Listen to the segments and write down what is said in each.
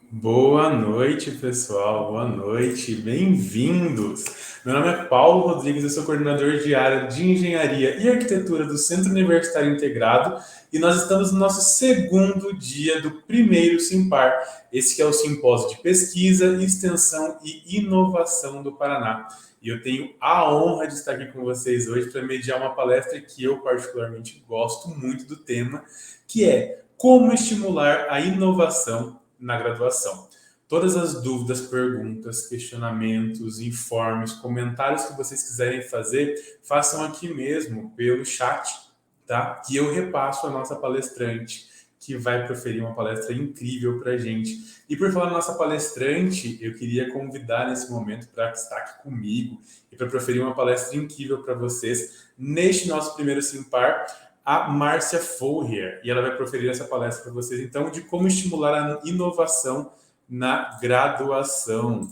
Boa noite, pessoal. Boa noite. Bem-vindos. Meu nome é Paulo Rodrigues, eu sou coordenador de área de Engenharia e Arquitetura do Centro Universitário Integrado e nós estamos no nosso segundo dia do primeiro Simpar. Esse que é o Simpósio de Pesquisa, Extensão e Inovação do Paraná. E eu tenho a honra de estar aqui com vocês hoje para mediar uma palestra que eu particularmente gosto muito do tema, que é como estimular a inovação na graduação. Todas as dúvidas, perguntas, questionamentos, informes, comentários que vocês quiserem fazer, façam aqui mesmo pelo chat, tá? Que eu repasso a nossa palestrante, que vai proferir uma palestra incrível para a gente. E por falar na nossa palestrante, eu queria convidar nesse momento para estar aqui comigo e para proferir uma palestra incrível para vocês neste nosso primeiro Simpar, a Márcia Fourier, e ela vai proferir essa palestra para vocês, então, de como estimular a inovação na graduação.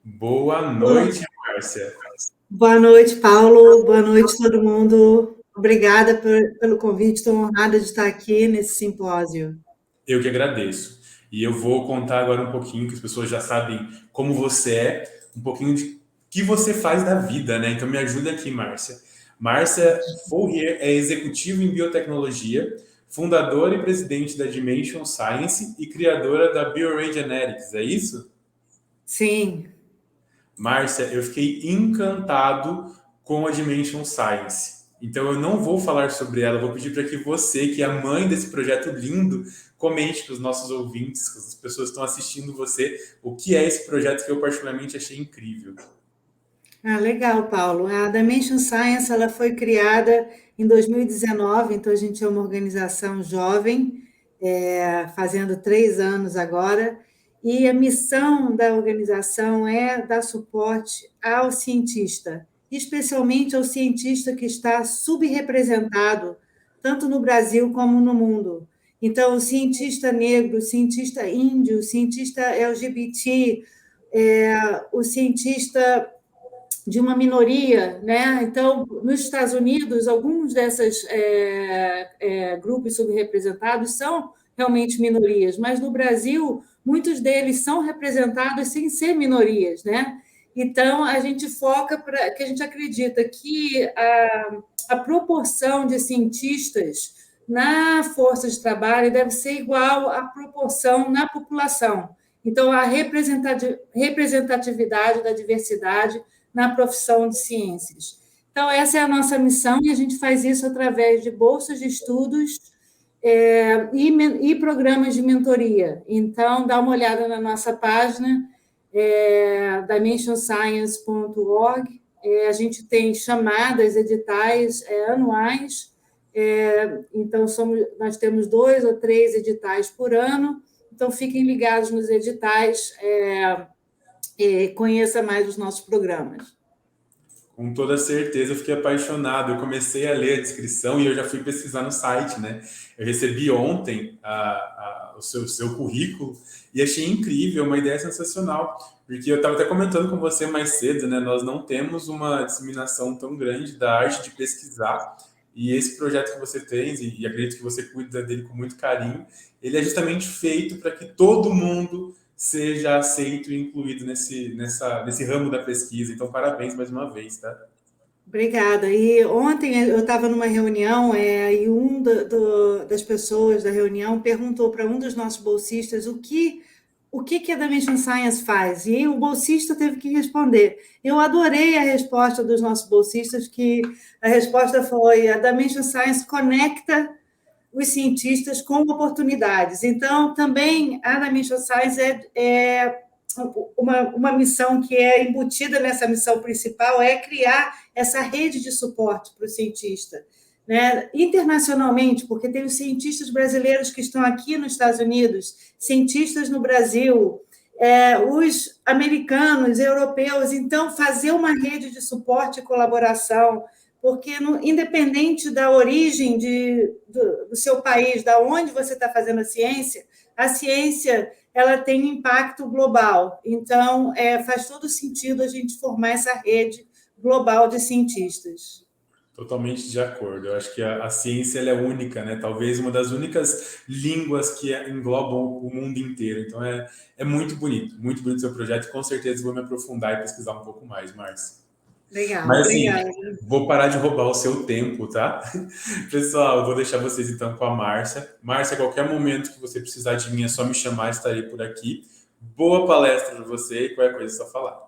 Boa noite, Márcia. Boa noite, Paulo. Boa noite, todo mundo. Obrigada pelo convite. Estou honrada de estar aqui nesse simpósio. Eu que agradeço. E eu vou contar agora um pouquinho, que as pessoas já sabem como você é, um pouquinho de o que você faz da vida, né? Então me ajuda aqui, Márcia. Márcia Fourier é executiva em biotecnologia, fundadora e presidente da Dimension Science e criadora da BioRay Genetics, é isso? Sim. Márcia, eu fiquei encantado com a Dimension Science. Então eu não vou falar sobre ela, vou pedir para que você, que é a mãe desse projeto lindo, comente com os nossos ouvintes, com as pessoas que estão assistindo você, o que é esse projeto que eu particularmente achei incrível. Legal, Paulo. A Dimension Science ela foi criada em 2019, então a gente é uma organização jovem, fazendo 3 anos agora, e a missão da organização é dar suporte ao cientista, especialmente ao cientista que está subrepresentado, tanto no Brasil como no mundo. Então, o cientista negro, o cientista índio, o cientista LGBT, o cientista de uma minoria, né? Então, nos Estados Unidos, alguns desses grupos subrepresentados são realmente minorias, mas no Brasil, muitos deles são representados sem ser minorias, né? Então, a gente foca para que a gente acredita que a proporção de cientistas na força de trabalho deve ser igual à proporção na população. Então, a representatividade da diversidade na profissão de ciências. Então, essa é a nossa missão e a gente faz isso através de bolsas de estudos e programas de mentoria. Então, dá uma olhada na nossa página, dimensonscience.org. A gente tem chamadas, editais anuais. Então, nós temos 2 ou 3 editais por ano. Então, fiquem ligados nos editais, conheça mais os nossos programas. Com toda certeza, eu fiquei apaixonado. Eu comecei a ler a descrição e eu já fui pesquisar no site, né? Eu recebi ontem o seu currículo e achei incrível, uma ideia sensacional. Porque eu estava até comentando com você mais cedo, né? Nós não temos uma disseminação tão grande da arte de pesquisar. E esse projeto que você tem, e acredito que você cuida dele com muito carinho, ele é justamente feito para que todo mundo seja aceito e incluído nesse ramo da pesquisa. Então, parabéns mais uma vez, tá? Obrigada. E ontem eu estava numa reunião e das pessoas da reunião perguntou para um dos nossos bolsistas o que a Dimension Science faz. E o bolsista teve que responder. Eu adorei a resposta dos nossos bolsistas, que a resposta foi: a Dimension Science conecta os cientistas com oportunidades. Então, também a Dimension Science é uma missão que é embutida nessa missão principal, é criar essa rede de suporte para o cientista. Né? Internacionalmente, porque tem os cientistas brasileiros que estão aqui nos Estados Unidos, cientistas no Brasil, os americanos, europeus, então fazer uma rede de suporte e colaboração, porque independente da origem do seu país, da onde você está fazendo a ciência ela tem impacto global. Então, faz todo sentido a gente formar essa rede global de cientistas. Totalmente de acordo. Eu acho que a ciência ela é única, né? Talvez uma das únicas línguas que englobam o mundo inteiro. Então é muito bonito seu projeto. Com certeza vou me aprofundar e pesquisar um pouco mais, Márcia. Legal, Mas assim, obrigada. vou parar de roubar o seu tempo, tá? Pessoal, eu vou deixar vocês então com a Márcia. Márcia, a qualquer momento que você precisar de mim, é só me chamar, estarei por aqui. Boa palestra para você e qualquer coisa é só falar.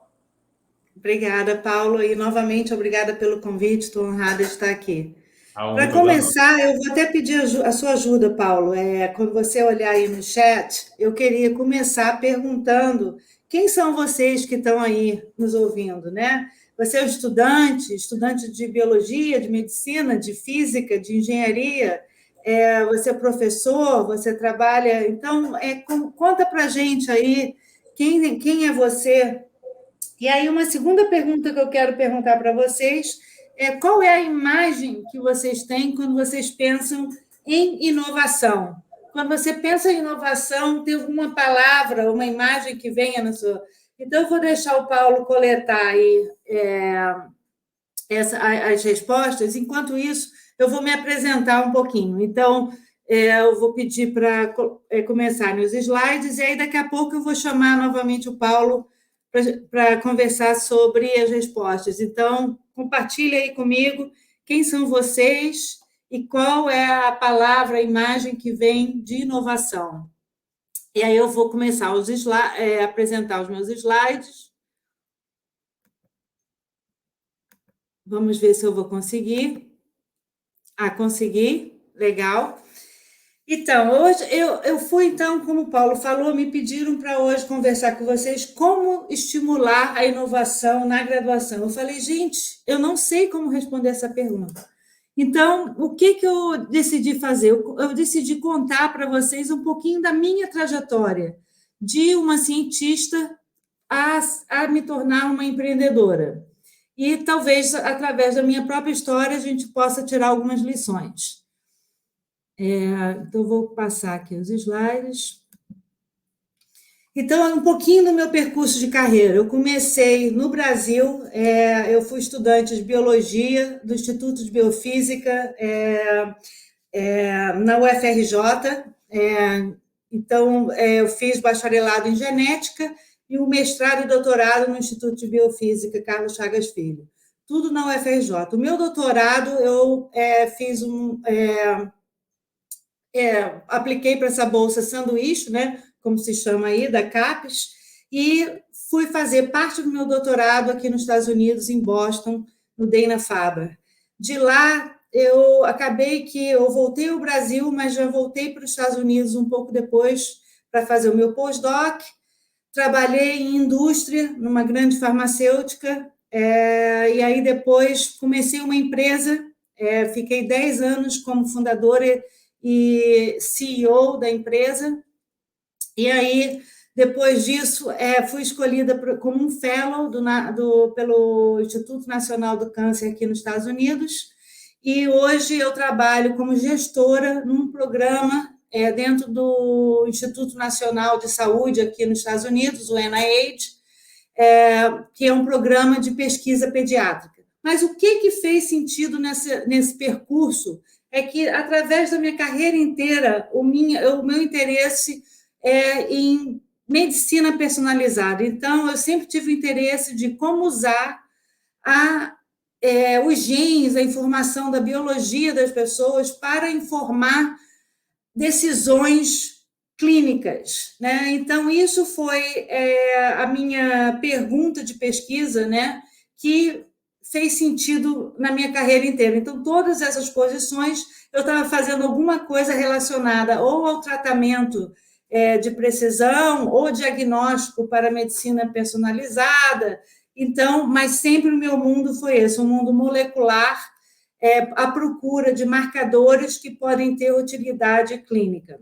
Obrigada, Paulo, e novamente obrigada pelo convite, estou honrada de estar aqui. A honra é Para toda nossa. começar, eu vou até pedir a sua ajuda, Paulo. Quando você olhar aí no chat, eu queria começar perguntando quem são vocês que estão aí nos ouvindo, né? Você é um estudante, estudante de biologia, de medicina, de física, de engenharia, você é professor, você trabalha. Então, conta para a gente aí quem é você. E aí, uma segunda pergunta que eu quero perguntar para vocês é qual é a imagem que vocês têm quando vocês pensam em inovação? Quando você pensa em inovação, tem alguma palavra, uma imagem que venha na sua. Então, eu vou deixar o Paulo coletar aí as respostas. Enquanto isso, eu vou me apresentar um pouquinho. Então, eu vou pedir para começar nos slides, e aí daqui a pouco eu vou chamar novamente o Paulo para conversar sobre as respostas. Então, compartilhe aí comigo quem são vocês e qual é a palavra, a imagem que vem de inovação. E aí eu vou começar a apresentar os meus slides. Vamos ver se eu vou conseguir. Consegui. Legal. Então, hoje eu fui, então, como o Paulo falou, me pediram para hoje conversar com vocês como estimular a inovação na graduação. Eu falei, gente, eu não sei como responder essa pergunta. Então, o que eu decidi fazer? Eu decidi contar para vocês um pouquinho da minha trajetória de uma cientista a me tornar uma empreendedora. E talvez, através da minha própria história, a gente possa tirar algumas lições. Então, vou passar aqui os slides. Então, é um pouquinho do meu percurso de carreira. Eu comecei no Brasil, eu fui estudante de biologia do Instituto de Biofísica, na UFRJ. Então, eu fiz bacharelado em genética e o mestrado e doutorado no Instituto de Biofísica Carlos Chagas Filho. Tudo na UFRJ. O meu doutorado, eu fiz apliquei para essa bolsa sanduíche, né, como se chama aí, da CAPES, e fui fazer parte do meu doutorado aqui nos Estados Unidos, em Boston, no Dana-Farber. De lá, eu voltei ao Brasil, mas já voltei para os Estados Unidos um pouco depois para fazer o meu postdoc. Trabalhei em indústria, numa grande farmacêutica, e aí depois comecei uma empresa, fiquei 10 anos como fundadora e CEO da empresa, e aí, depois disso, fui escolhida como um fellow pelo Instituto Nacional do Câncer aqui nos Estados Unidos, e hoje eu trabalho como gestora num programa dentro do Instituto Nacional de Saúde aqui nos Estados Unidos, o NIH, que é um programa de pesquisa pediátrica. Mas o que fez sentido nesse percurso é que, através da minha carreira inteira, o meu interesse é em medicina personalizada. Então, eu sempre tive o interesse de como usar os genes, a informação da biologia das pessoas para informar decisões clínicas, né? Então, isso foi a minha pergunta de pesquisa, né, que fez sentido na minha carreira inteira. Então, todas essas posições, eu estava fazendo alguma coisa relacionada ou ao tratamento de precisão ou diagnóstico para medicina personalizada. Então, mas sempre o meu mundo foi esse, um mundo molecular, à procura de marcadores que podem ter utilidade clínica.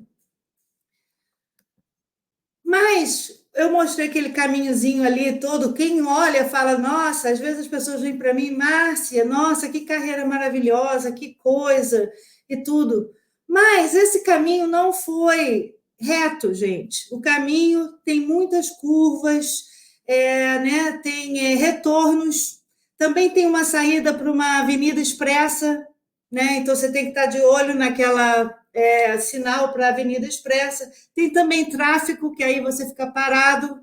Mas eu mostrei aquele caminhozinho ali todo, quem olha fala, nossa, às vezes as pessoas vêm para mim, Márcia, nossa, que carreira maravilhosa, que coisa, e tudo. Mas esse caminho não foi reto, gente. O caminho tem muitas curvas, né? Tem retornos, Também tem uma saída para uma avenida expressa, né? Então você tem que estar de olho naquela sinal para a avenida expressa. Tem também tráfego, que aí você fica parado.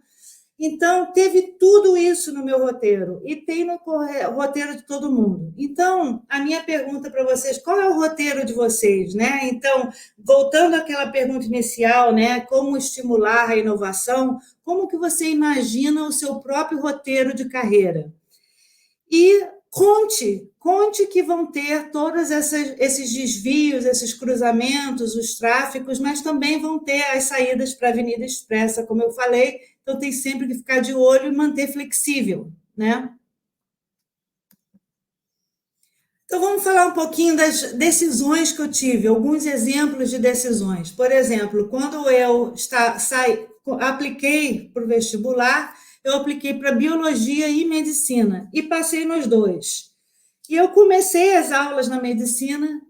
Então, teve tudo isso no meu roteiro e tem no roteiro de todo mundo. Então, a minha pergunta para vocês, qual é o roteiro de vocês, né? Então, voltando àquela pergunta inicial, né, como estimular a inovação, como que você imagina o seu próprio roteiro de carreira? E conte que vão ter todos esses desvios, esses cruzamentos, os tráficos, mas também vão ter as saídas para a Avenida Expressa, como eu falei, então tem sempre que ficar de olho e manter flexível, né? Então vamos falar um pouquinho das decisões que eu tive, alguns exemplos de decisões. Por exemplo, quando eu apliquei para o vestibular, eu apliquei para biologia e medicina e passei nos dois. E eu comecei as aulas na medicina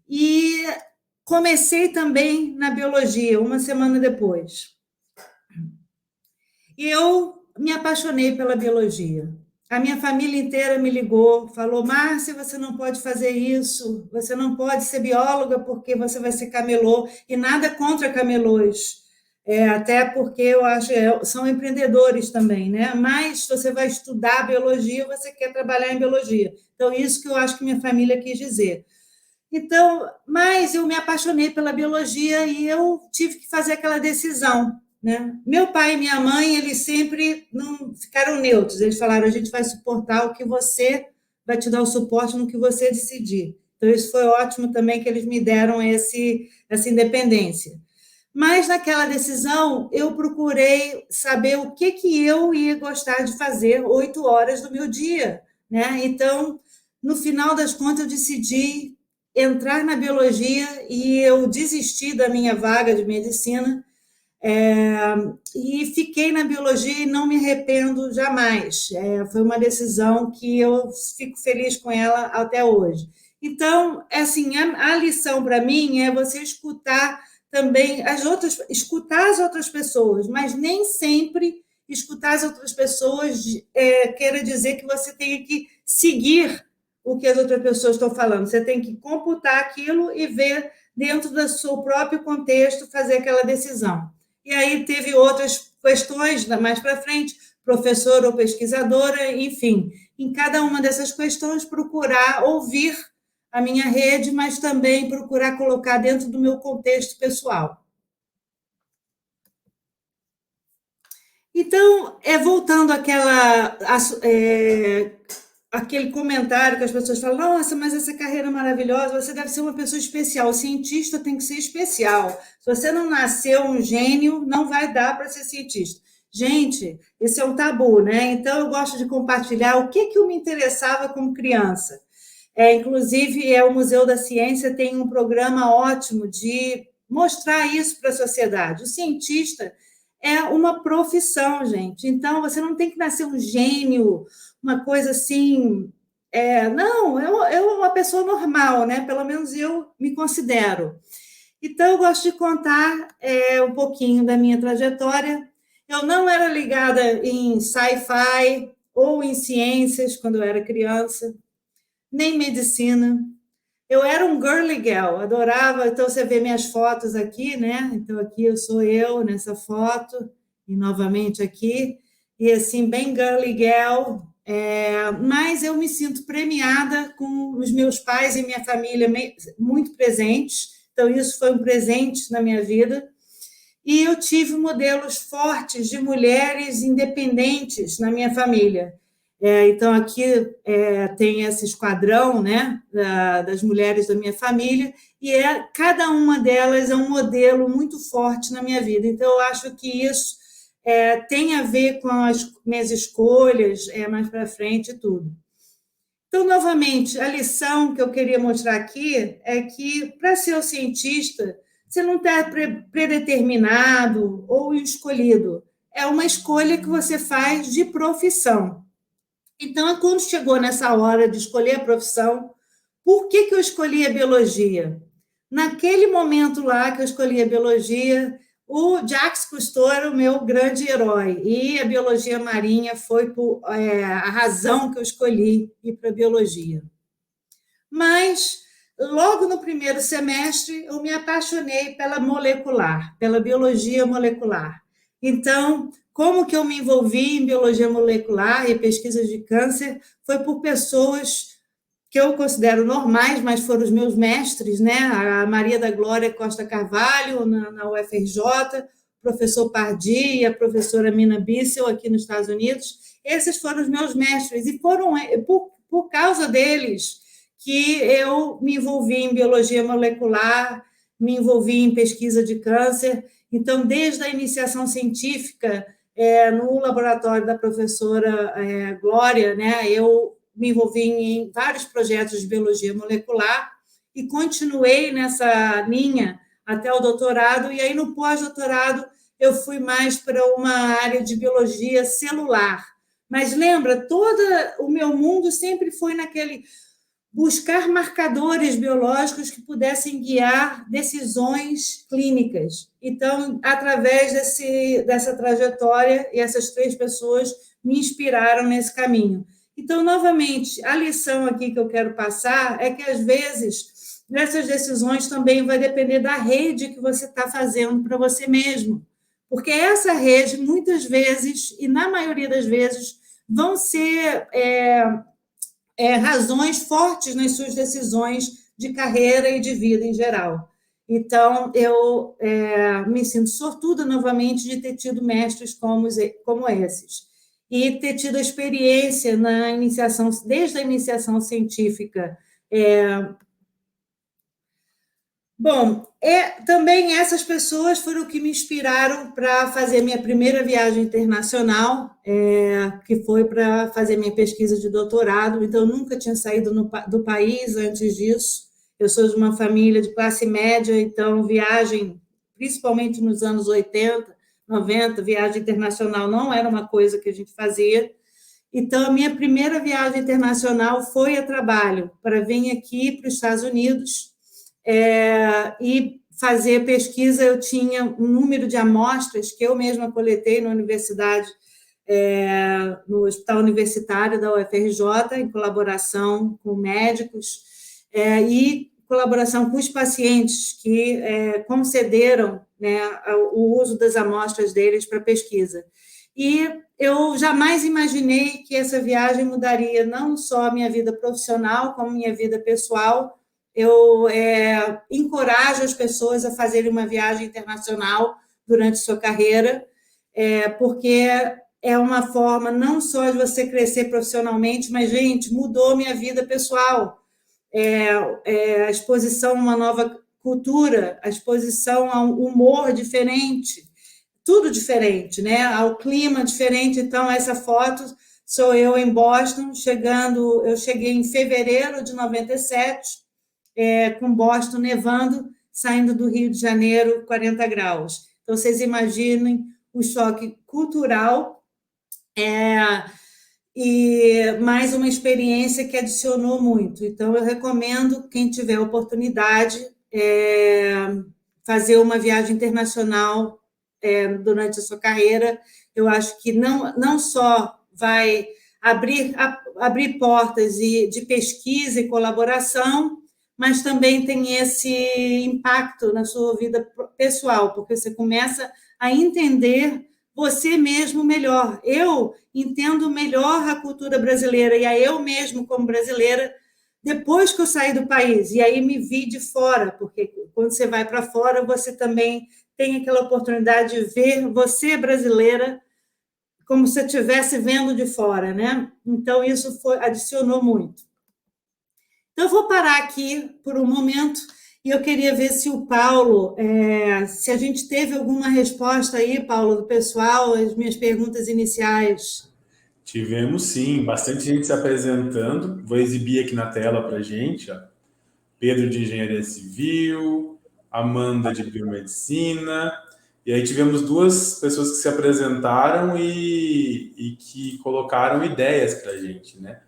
e comecei também na biologia, uma semana depois. E eu me apaixonei pela biologia. A minha família inteira me ligou, falou: Márcia, você não pode fazer isso, você não pode ser bióloga porque você vai ser camelô, e nada contra camelôs, até porque eu acho que são empreendedores também, né? Mas você vai estudar biologia, você quer trabalhar em biologia. Então, isso que eu acho que minha família quis dizer. Então, mas eu me apaixonei pela biologia e eu tive que fazer aquela decisão, né? Meu pai e minha mãe, eles sempre não ficaram neutros. Eles falaram: a gente vai suportar o que você vai te dar o suporte no que você decidir. Então, isso foi ótimo também que eles me deram essa independência. Mas naquela decisão, eu procurei saber o que eu ia gostar de fazer 8 horas do meu dia, né? Então, no final das contas, eu decidi entrar na biologia e eu desisti da minha vaga de medicina e fiquei na biologia e não me arrependo jamais. Foi uma decisão que eu fico feliz com ela até hoje. Então, assim, a lição para mim é você escutar também escutar as outras pessoas, mas nem sempre escutar as outras pessoas queira dizer que você tenha que seguir o que as outras pessoas estão falando. Você tem que computar aquilo e ver dentro do seu próprio contexto, fazer aquela decisão. E aí teve outras questões mais para frente, professora ou pesquisadora, enfim, em cada uma dessas questões procurar ouvir a minha rede, mas também procurar colocar dentro do meu contexto pessoal. Então, voltando aquele comentário que as pessoas falam: nossa, mas essa carreira maravilhosa, você deve ser uma pessoa especial, o cientista tem que ser especial. Se você não nasceu um gênio, não vai dar para ser cientista. Gente, esse é um tabu, né? Então, eu gosto de compartilhar o que eu me interessava como criança. Inclusive, o Museu da Ciência tem um programa ótimo de mostrar isso para a sociedade. O cientista é uma profissão, gente. Então, você não tem que nascer um gênio, uma coisa assim. Não, eu uma pessoa normal, né? Pelo menos eu me considero. Então, eu gosto de contar um pouquinho da minha trajetória. Eu não era ligada em sci-fi ou em ciências quando eu era criança, nem medicina. Eu era um girly girl, adorava. Então, você vê minhas fotos aqui, né? Então, aqui sou eu nessa foto, e novamente aqui, e assim, bem girly girl. Mas eu me sinto premiada com os meus pais e minha família muito presentes. Então, isso foi um presente na minha vida. E eu tive modelos fortes de mulheres independentes na minha família. Então, aqui tem esse esquadrão, né, das mulheres da minha família, e cada uma delas é um modelo muito forte na minha vida. Então, eu acho que isso tem a ver com as minhas escolhas mais para frente e tudo. Então, novamente, a lição que eu queria mostrar aqui é que, para ser um cientista, você não está predeterminado ou escolhido. É uma escolha que você faz de profissão. Então, quando chegou nessa hora de escolher a profissão, por que eu escolhi a biologia? Naquele momento lá que eu escolhi a biologia, O Jacques Cousteau, o meu grande herói, e a biologia marinha foi a razão que eu escolhi ir para a biologia. Mas, logo no primeiro semestre, eu me apaixonei pela molecular, pela biologia molecular. Então, como que eu me envolvi em biologia molecular e pesquisa de câncer foi por pessoas que eu considero normais, mas foram os meus mestres, né? A Maria da Glória Costa Carvalho, na UFRJ, o professor Pardi e a professora Mina Bissell, aqui nos Estados Unidos. Esses foram os meus mestres, e foram por causa deles que eu me envolvi em biologia molecular, me envolvi em pesquisa de câncer. Então, desde a iniciação científica, no laboratório da professora Glória, né, eu me envolvi em vários projetos de biologia molecular e continuei nessa linha até o doutorado, e aí no pós-doutorado eu fui mais para uma área de biologia celular. Mas lembra, todo o meu mundo sempre foi naquele buscar marcadores biológicos que pudessem guiar decisões clínicas. Então, através dessa trajetória, e essas 3 pessoas me inspiraram nesse caminho. Então, novamente, a lição aqui que eu quero passar é que, às vezes, nessas decisões também vai depender da rede que você está fazendo para você mesmo. Porque essa rede, muitas vezes, e na maioria das vezes, vão ser razões fortes nas suas decisões de carreira e de vida em geral. Então, eu me sinto sortuda novamente de ter tido mestres como esses e ter tido a experiência na iniciação, desde a iniciação científica. Bom, também essas pessoas foram o que me inspiraram para fazer minha primeira viagem internacional, que foi para fazer minha pesquisa de doutorado. Então, eu nunca tinha saído do país antes disso. Eu sou de uma família de classe média, então viagem, principalmente nos anos 80, 90, viagem internacional não era uma coisa que a gente fazia. Então, a minha primeira viagem internacional foi a trabalho, para vir aqui para os Estados Unidos, e fazer pesquisa. Eu tinha um número de amostras que eu mesma coletei na universidade, no Hospital Universitário da UFRJ, em colaboração com médicos, e colaboração com os pacientes que concederam, né, o uso das amostras deles para pesquisa. E eu jamais imaginei que essa viagem mudaria não só a minha vida profissional, como a minha vida pessoal. Eu encorajo as pessoas a fazerem uma viagem internacional durante sua carreira, porque é uma forma não só de você crescer profissionalmente, mas, gente, mudou minha vida pessoal. A exposição a uma nova cultura, a exposição a um humor diferente, tudo diferente, né? Ao clima diferente. Então, essa foto sou eu em Boston, eu cheguei em fevereiro de 97, com Boston nevando, saindo do Rio de Janeiro, 40 graus. Então, vocês imaginem o choque cultural, e mais uma experiência que adicionou muito. Então, eu recomendo, quem tiver oportunidade, fazer uma viagem internacional durante a sua carreira. Eu acho que não só vai abrir portas de pesquisa e colaboração, mas também tem esse impacto na sua vida pessoal, porque você começa a entender você mesmo melhor. Eu entendo melhor a cultura brasileira e a eu mesmo como brasileira depois que eu saí do país, e aí me vi de fora, porque quando você vai para fora, você também tem aquela oportunidade de ver você brasileira como se eu estivesse vendo de fora, né? Então, isso adicionou muito. Então, eu vou parar aqui por um momento e eu queria ver se o Paulo, se a gente teve alguma resposta aí, Paulo, do pessoal, as minhas perguntas iniciais. Tivemos sim, bastante gente se apresentando. Vou exibir aqui na tela para a gente, ó. Pedro de Engenharia Civil, Amanda de Biomedicina, e aí tivemos 2 pessoas que se apresentaram e que colocaram ideias para a gente, né?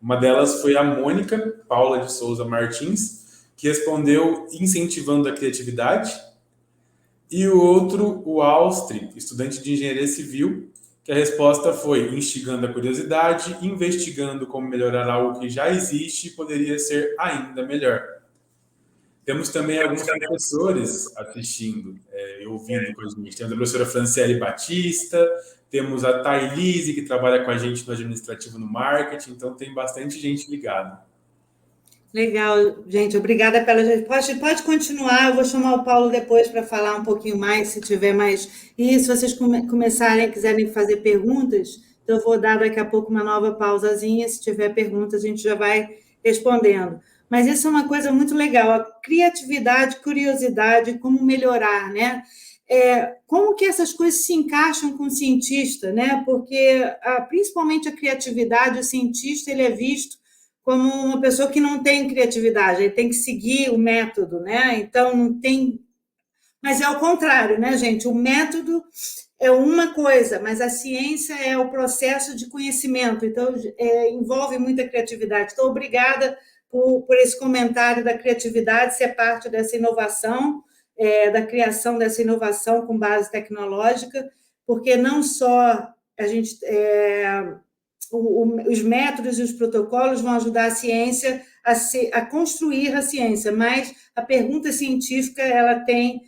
Uma delas foi a Mônica Paula de Souza Martins, que respondeu incentivando a criatividade. E o outro, o Austri, estudante de engenharia civil, que a resposta foi instigando a curiosidade, investigando como melhorar algo que já existe e poderia ser ainda melhor. Temos também alguns professores assistindo e ouvindo com a gente. Temos a professora Franciele Batista, temos a Thailise, que trabalha com a gente no administrativo no marketing, então tem bastante gente ligada. Legal, gente, obrigada pela gente. Pode continuar, eu vou chamar o Paulo depois para falar um pouquinho mais, se tiver mais. E se vocês começarem, quiserem fazer perguntas, então eu vou dar daqui a pouco uma nova pausazinha. Se tiver perguntas, a gente já vai respondendo. Mas isso é uma coisa muito legal, a criatividade, curiosidade, como melhorar, né? Como que essas coisas se encaixam com o cientista, né? Porque principalmente a criatividade, o cientista ele é visto como uma pessoa que não tem criatividade, ele tem que seguir o método, né? Então não tem, mas é o contrário, né, gente? O método é uma coisa, mas a ciência é o processo de conhecimento, então envolve muita criatividade. Então, obrigada por esse comentário da criatividade ser parte dessa inovação, da criação dessa inovação com base tecnológica, porque não só a gente os métodos e os protocolos vão ajudar a ciência a construir a ciência, mas a pergunta científica ela tem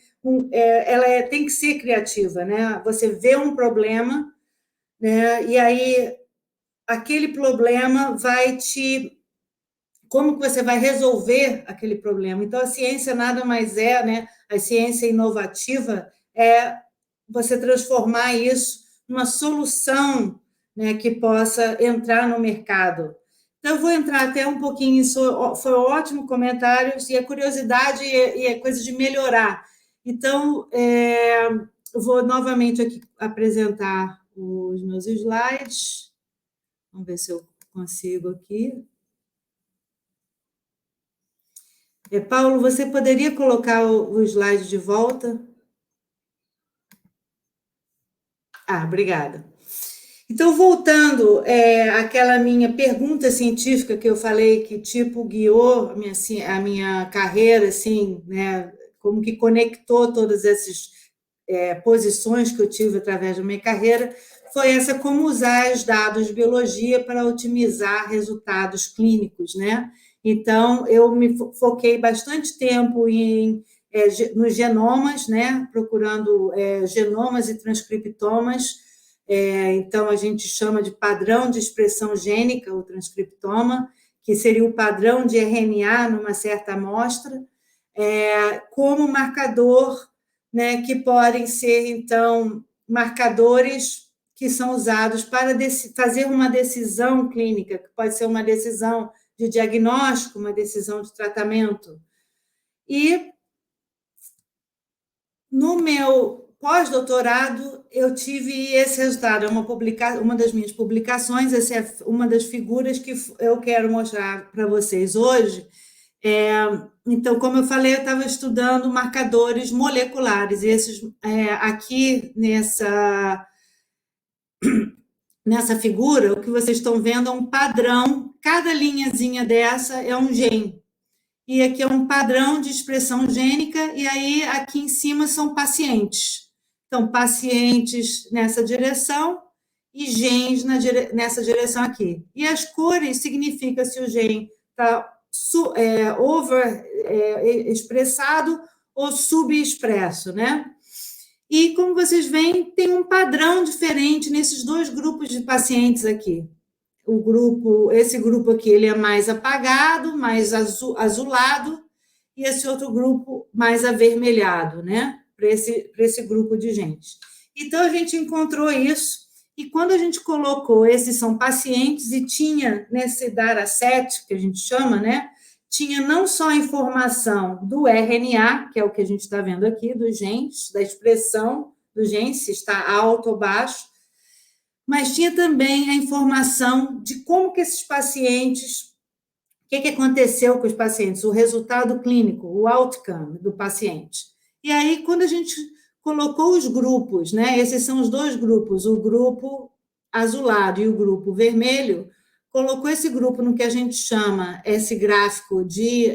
que ser criativa, né? Você vê um problema, né? E aí aquele problema como que você vai resolver aquele problema? Então a ciência nada mais né? A ciência inovativa é você transformar isso numa solução, né, que possa entrar no mercado. Então, eu vou entrar até um pouquinho, isso foi um ótimo comentário, e a curiosidade e a coisa de melhorar. Então, eu vou novamente aqui apresentar os meus slides. Vamos ver se eu consigo aqui. Paulo, você poderia colocar o slide de volta? Obrigada. Então, voltando àquela minha pergunta científica que eu falei que tipo guiou a minha carreira, assim, né, como que conectou todas essas posições que eu tive através da minha carreira, foi essa como usar os dados de biologia para otimizar resultados clínicos, né? Então, eu me foquei bastante tempo nos genomas, né? Procurando genomas e transcriptomas. Então, a gente chama de padrão de expressão gênica, o transcriptoma, que seria o padrão de RNA numa certa amostra, como marcador, né, que podem ser, então, marcadores que são usados para fazer uma decisão clínica, que pode ser uma decisão de diagnóstico, uma decisão de tratamento. E no meu pós-doutorado, eu tive esse resultado, uma das minhas publicações, essa é uma das figuras que eu quero mostrar para vocês hoje. Então, como eu falei, eu estava estudando marcadores moleculares, e esses aqui nessa figura, o que vocês estão vendo é um padrão, cada linhazinha dessa é um gene. E aqui é um padrão de expressão gênica, e aí aqui em cima são pacientes. Então, pacientes nessa direção e genes nessa direção aqui. E as cores significam se o gene está expressado ou subexpresso, né? E, como vocês veem, tem um padrão diferente nesses dois grupos de pacientes aqui. Esse grupo aqui ele é mais apagado, mais azulado, e esse outro grupo mais avermelhado, né? Para esse grupo de gente. Então, a gente encontrou isso, e quando a gente colocou, esses são pacientes, e tinha nesse dataset, que a gente chama, né? Tinha não só a informação do RNA, que é o que a gente está vendo aqui, dos genes, da expressão do gene, se está alto ou baixo, mas tinha também a informação de como que esses pacientes, o que aconteceu com os pacientes, o resultado clínico, o outcome do paciente. E aí, quando a gente colocou os grupos, né, esses são os dois grupos, o grupo azulado e o grupo vermelho, colocou esse grupo no que a gente chama, esse gráfico de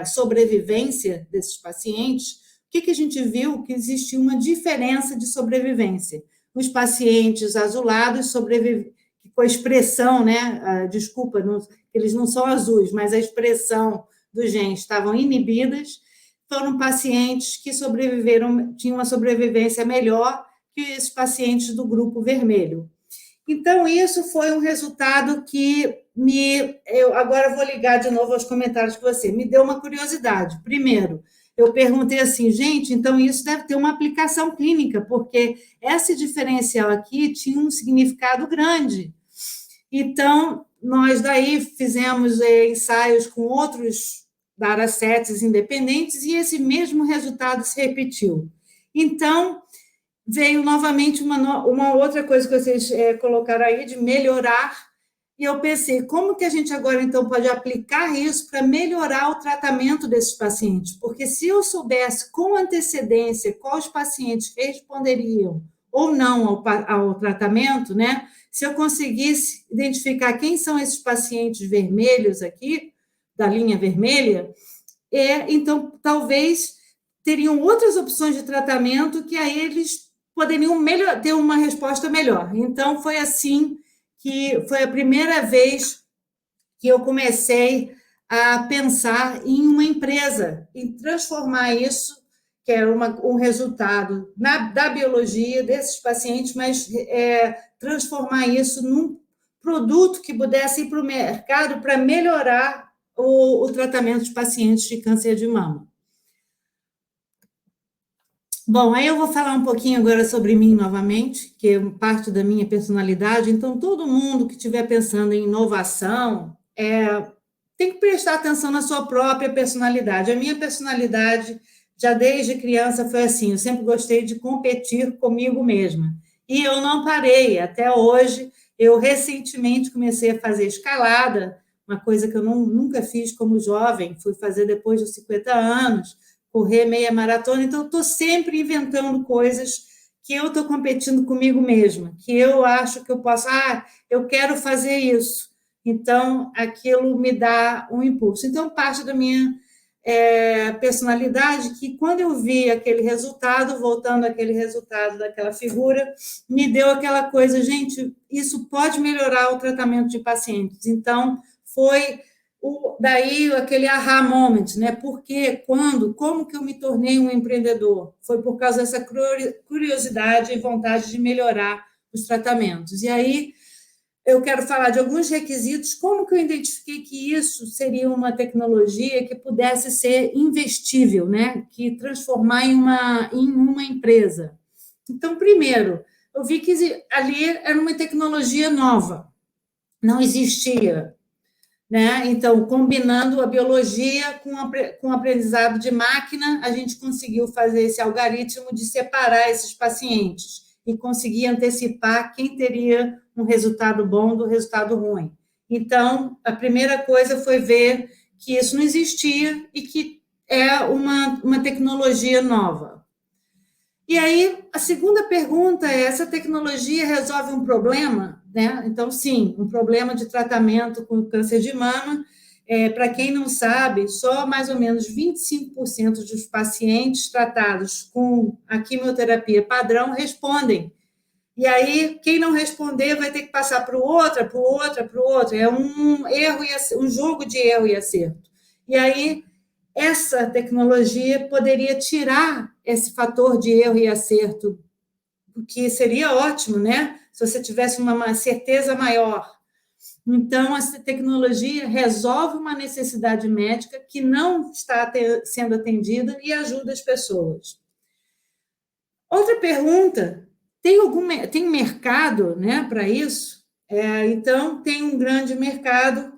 sobrevivência desses pacientes. O que a gente viu? Que existia uma diferença de sobrevivência. Os pacientes azulados sobreviveram, com a expressão, né? Desculpa, eles não são azuis, mas a expressão dos genes estavam inibidas, foram pacientes que sobreviveram, tinham uma sobrevivência melhor que esses pacientes do grupo vermelho. Então, isso foi um resultado que eu agora vou ligar de novo aos comentários que você me deu uma curiosidade. Primeiro, eu perguntei assim, gente, então isso deve ter uma aplicação clínica, porque esse diferencial aqui tinha um significado grande. Então, nós daí fizemos ensaios com outros datasets independentes e esse mesmo resultado se repetiu. Então, veio novamente uma outra coisa que vocês colocaram aí, de melhorar, e eu pensei, como que a gente agora, então, pode aplicar isso para melhorar o tratamento desses pacientes? Porque se eu soubesse com antecedência quais pacientes responderiam ou não ao tratamento, né? Se eu conseguisse identificar quem são esses pacientes vermelhos aqui, da linha vermelha, então, talvez teriam outras opções de tratamento que aí eles poderiam ter uma resposta melhor. Então, foi assim que foi a primeira vez que eu comecei a pensar em uma empresa, em transformar isso, que era um resultado da biologia desses pacientes, mas transformar isso num produto que pudesse ir para o mercado para melhorar o tratamento de pacientes de câncer de mama. Bom, aí eu vou falar um pouquinho agora sobre mim novamente, que é parte da minha personalidade. Então, todo mundo que estiver pensando em inovação tem que prestar atenção na sua própria personalidade. A minha personalidade, já desde criança, foi assim: eu sempre gostei de competir comigo mesma. E eu não parei, até hoje. Eu recentemente comecei a fazer escalada, uma coisa que eu nunca fiz como jovem, fui fazer depois dos 50 anos, correr meia maratona, então eu estou sempre inventando coisas que eu estou competindo comigo mesma, que eu acho que eu posso, eu quero fazer isso, então aquilo me dá um impulso. Então, parte da minha personalidade, que quando eu vi aquele resultado, voltando àquele resultado daquela figura, me deu aquela coisa, gente, isso pode melhorar o tratamento de pacientes. Então, foi daí aquele aha moment, né? Porque, como que eu me tornei um empreendedor? Foi por causa dessa curiosidade e vontade de melhorar os tratamentos. E aí eu quero falar de alguns requisitos, como que eu identifiquei que isso seria uma tecnologia que pudesse ser investível, né? Que transformar em uma empresa. Então, primeiro, eu vi que ali era uma tecnologia nova, não existia. Né? Então, combinando a biologia com o aprendizado de máquina, a gente conseguiu fazer esse algoritmo de separar esses pacientes e conseguir antecipar quem teria um resultado bom do resultado ruim. Então, a primeira coisa foi ver que isso não existia e que é uma tecnologia nova. E aí, a segunda pergunta é: essa tecnologia resolve um problema? Né? Então, sim, um problema de tratamento com câncer de mama. Para quem não sabe, só mais ou menos 25% dos pacientes tratados com a quimioterapia padrão respondem. E aí, quem não responder vai ter que passar para o outro, para o outro, para o outro. É um jogo de erro e acerto. E aí, essa tecnologia poderia tirar esse fator de erro e acerto, o que seria ótimo, né? Se você tivesse uma certeza maior. Então, essa tecnologia resolve uma necessidade médica que não está sendo atendida e ajuda as pessoas. Outra pergunta: tem mercado, né, para isso? Então, tem um grande mercado.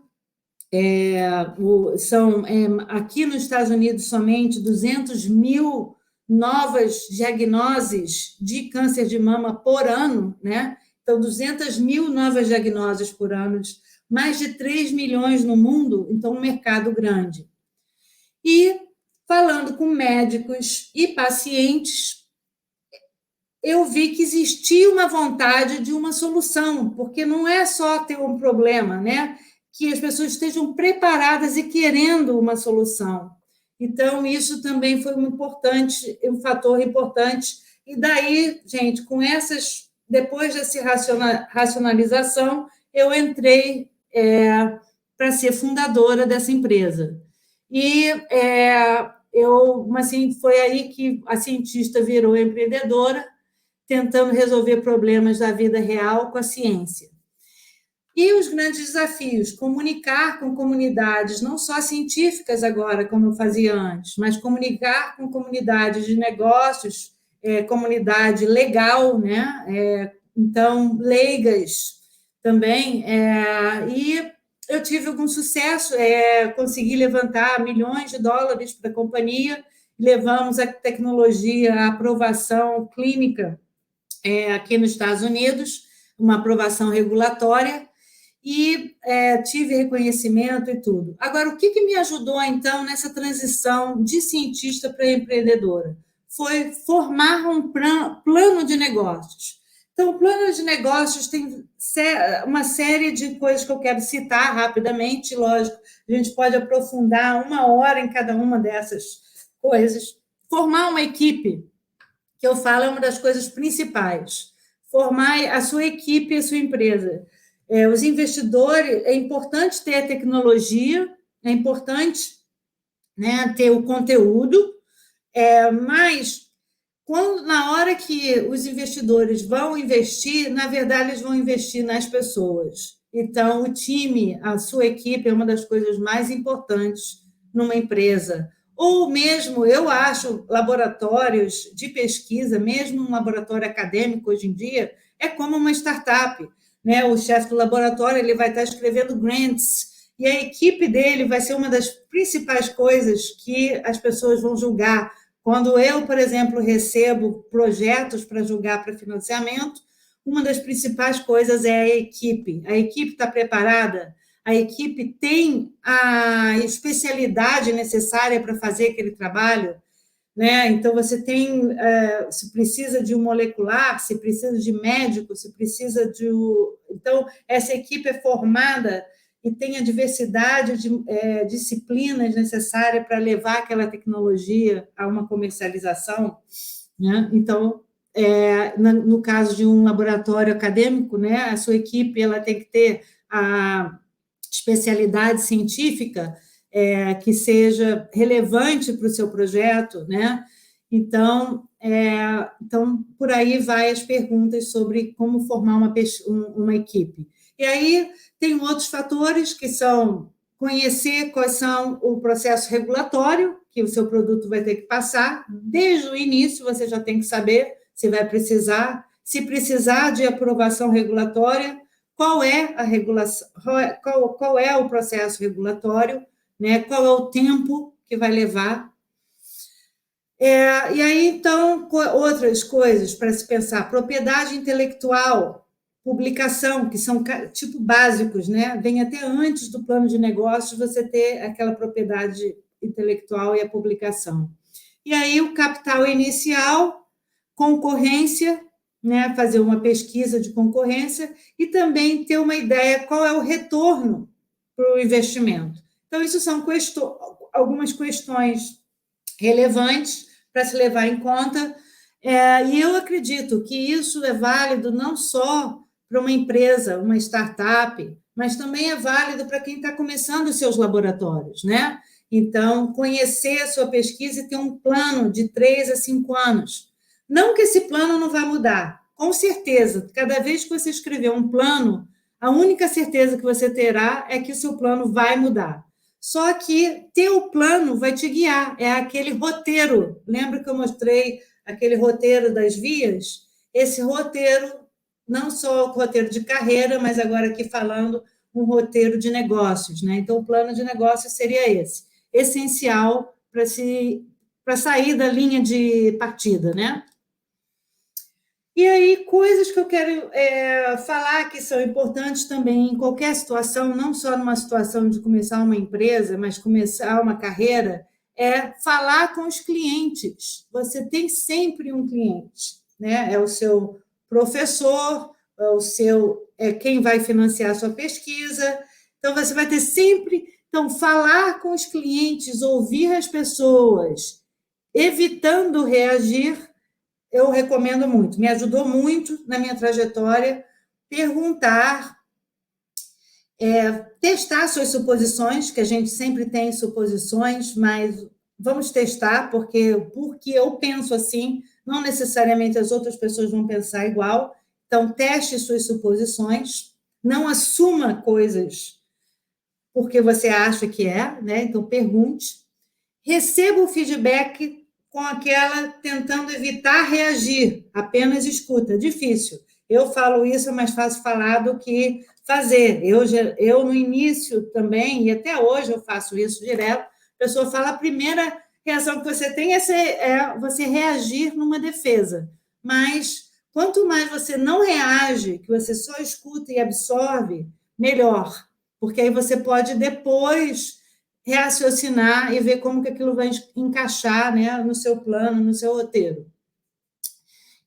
Aqui nos Estados Unidos, somente 200 mil novas diagnoses de câncer de mama por ano, né? Então, 200 mil novas diagnoses por ano, mais de 3 milhões no mundo, então um mercado grande. E, falando com médicos e pacientes, eu vi que existia uma vontade de uma solução, porque não é só ter um problema, né? Que as pessoas estejam preparadas e querendo uma solução. Então, isso também foi um fator importante. E daí, gente, depois dessa racionalização, eu entrei para ser fundadora dessa empresa. E assim, foi aí que a cientista virou empreendedora, tentando resolver problemas da vida real com a ciência. E os grandes desafios: comunicar com comunidades, não só científicas agora, como eu fazia antes, mas comunicar com comunidades de negócios, comunidade legal, né? Então, leigas também. E eu tive algum sucesso, consegui levantar milhões de dólares para a companhia, levamos a tecnologia à aprovação clínica aqui nos Estados Unidos, uma aprovação regulatória, e tive reconhecimento e tudo. Agora, o que me ajudou, então, nessa transição de cientista para empreendedora? Foi formar um plano de negócios. Então, o plano de negócios tem uma série de coisas que eu quero citar rapidamente, lógico, a gente pode aprofundar 1 hora em cada uma dessas coisas. Formar uma equipe, que eu falo, é uma das coisas principais. Formar a sua equipe e a sua empresa. Os investidores, é importante ter a tecnologia, é importante, né, ter o conteúdo, mas na hora que os investidores vão investir, na verdade, eles vão investir nas pessoas. Então, o time, a sua equipe, é uma das coisas mais importantes numa empresa. Ou mesmo, eu acho, laboratórios de pesquisa, mesmo um laboratório acadêmico hoje em dia, é como uma startup. Né? O chefe do laboratório ele vai estar escrevendo grants, e a equipe dele vai ser uma das principais coisas que as pessoas vão julgar. Quando eu, por exemplo, recebo projetos para julgar para financiamento, uma das principais coisas é a equipe. A equipe está preparada? A equipe tem a especialidade necessária para fazer aquele trabalho? Né? Então, se precisa de um molecular, se precisa de médico, se precisa de... Então, essa equipe é formada e tem a diversidade de disciplinas necessárias para levar aquela tecnologia a uma comercialização. Né? Então, no caso de um laboratório acadêmico, né, a sua equipe ela tem que ter a especialidade científica que seja relevante para o seu projeto, né? Então, por aí vai as perguntas sobre como formar uma equipe. E aí tem outros fatores que são conhecer quais são o processo regulatório que o seu produto vai ter que passar. Desde o início, você já tem que saber se vai precisar, se precisar de aprovação regulatória, qual é a regulação, qual é o processo regulatório, né? Qual é o tempo que vai levar. E aí, então, outras coisas para se pensar: propriedade intelectual, publicação, que são tipo básicos, né? Vem até antes do plano de negócios você ter aquela propriedade intelectual e a publicação. E aí, o capital inicial, concorrência, né? Fazer uma pesquisa de concorrência e também ter uma ideia qual é o retorno para o investimento. Então, isso são algumas questões relevantes para se levar em conta, e eu acredito que isso é válido não só para uma empresa, uma startup, mas também é válido para quem está começando os seus laboratórios, né? Então, conhecer a sua pesquisa e ter um plano de 3 a 5 anos. Não que esse plano não vai mudar, com certeza. Cada vez que você escrever um plano, a única certeza que você terá é que o seu plano vai mudar. Só que ter o plano vai te guiar, é aquele roteiro. Lembra que eu mostrei aquele roteiro das vias? Esse roteiro, não só o roteiro de carreira, mas agora aqui falando um roteiro de negócios, né? Então, o plano de negócios seria esse, essencial para sair da linha de partida, né? E aí, coisas que eu quero falar que são importantes também em qualquer situação, não só numa situação de começar uma empresa, mas começar uma carreira, é falar com os clientes. Você tem sempre um cliente, né? É o seu professor, é quem vai financiar a sua pesquisa. Então, você vai ter sempre... Então, falar com os clientes, ouvir as pessoas, evitando reagir, eu recomendo muito. Me ajudou muito na minha trajetória perguntar, testar suas suposições, que a gente sempre tem suposições, mas vamos testar, porque eu penso assim, não necessariamente as outras pessoas vão pensar igual. Então, teste suas suposições, não assuma coisas porque você acha que é, né? Então, pergunte. Receba o feedback com aquela tentando evitar reagir, apenas escuta. Difícil. Eu falo isso, é mais fácil falar do que fazer. Eu no início também, e até hoje eu faço isso direto, a pessoa fala, a primeira reação que você tem é você reagir numa defesa. Mas quanto mais você não reage, que você só escuta e absorve, melhor. Porque aí você pode depois raciocinar e ver como que aquilo vai encaixar, né, no seu plano, no seu roteiro.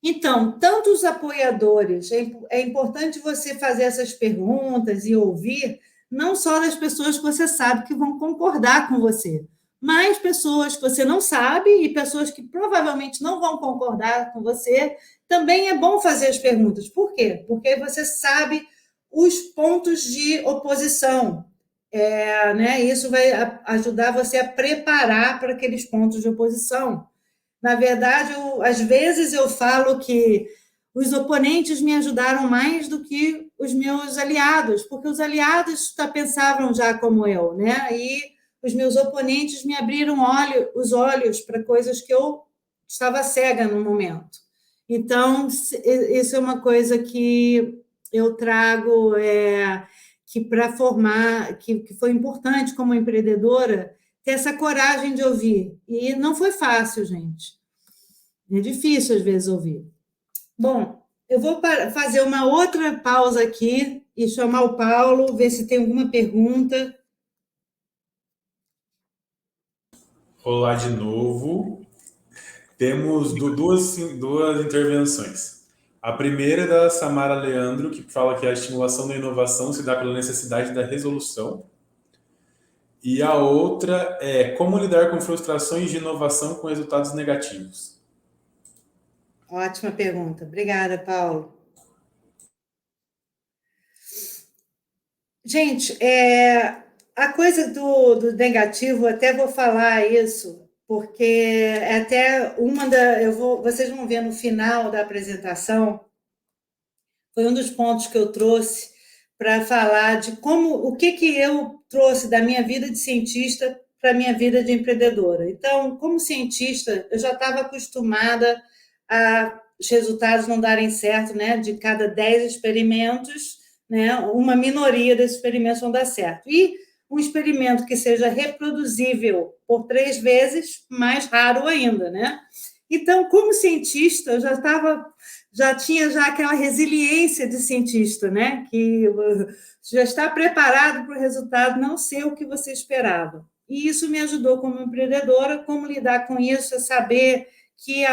Então, tanto os apoiadores, é importante você fazer essas perguntas e ouvir, não só das pessoas que você sabe que vão concordar com você, mas pessoas que você não sabe e pessoas que provavelmente não vão concordar com você, também é bom fazer as perguntas. Por quê? Porque você sabe os pontos de oposição. Né? Isso vai ajudar você a preparar para aqueles pontos de oposição. Na verdade, às vezes eu falo que os oponentes me ajudaram mais do que os meus aliados, porque os aliados pensavam já como eu, né? E os meus oponentes me abriram os olhos para coisas que eu estava cega no momento. Então, isso é uma coisa que eu trago, que para formar, que foi importante como empreendedora, ter essa coragem de ouvir. E não foi fácil, gente. É difícil, às vezes, ouvir. Bom, eu vou fazer uma outra pausa aqui e chamar o Paulo, ver se tem alguma pergunta. Olá de novo. Temos duas intervenções. A primeira é da Samara Leandro, que fala que a estimulação da inovação se dá pela necessidade da resolução. E a outra é como lidar com frustrações de inovação com resultados negativos. Ótima pergunta. Obrigada, Paulo. Gente, a coisa do negativo, até vou falar isso, porque é até vocês vão ver no final da apresentação, foi um dos pontos que eu trouxe para falar de o que eu trouxe da minha vida de cientista para a minha vida de empreendedora. Então, como cientista, eu já estava acostumada a os resultados não darem certo, né? De cada 10 experimentos, né? Uma minoria desses experimentos vão dar certo. E um experimento que seja reproduzível por 3 vezes, mais raro ainda, né? Então, como cientista, eu já tinha aquela resiliência de cientista, né? Que já está preparado para o resultado não ser o que você esperava. E isso me ajudou como empreendedora, como lidar com isso, a saber que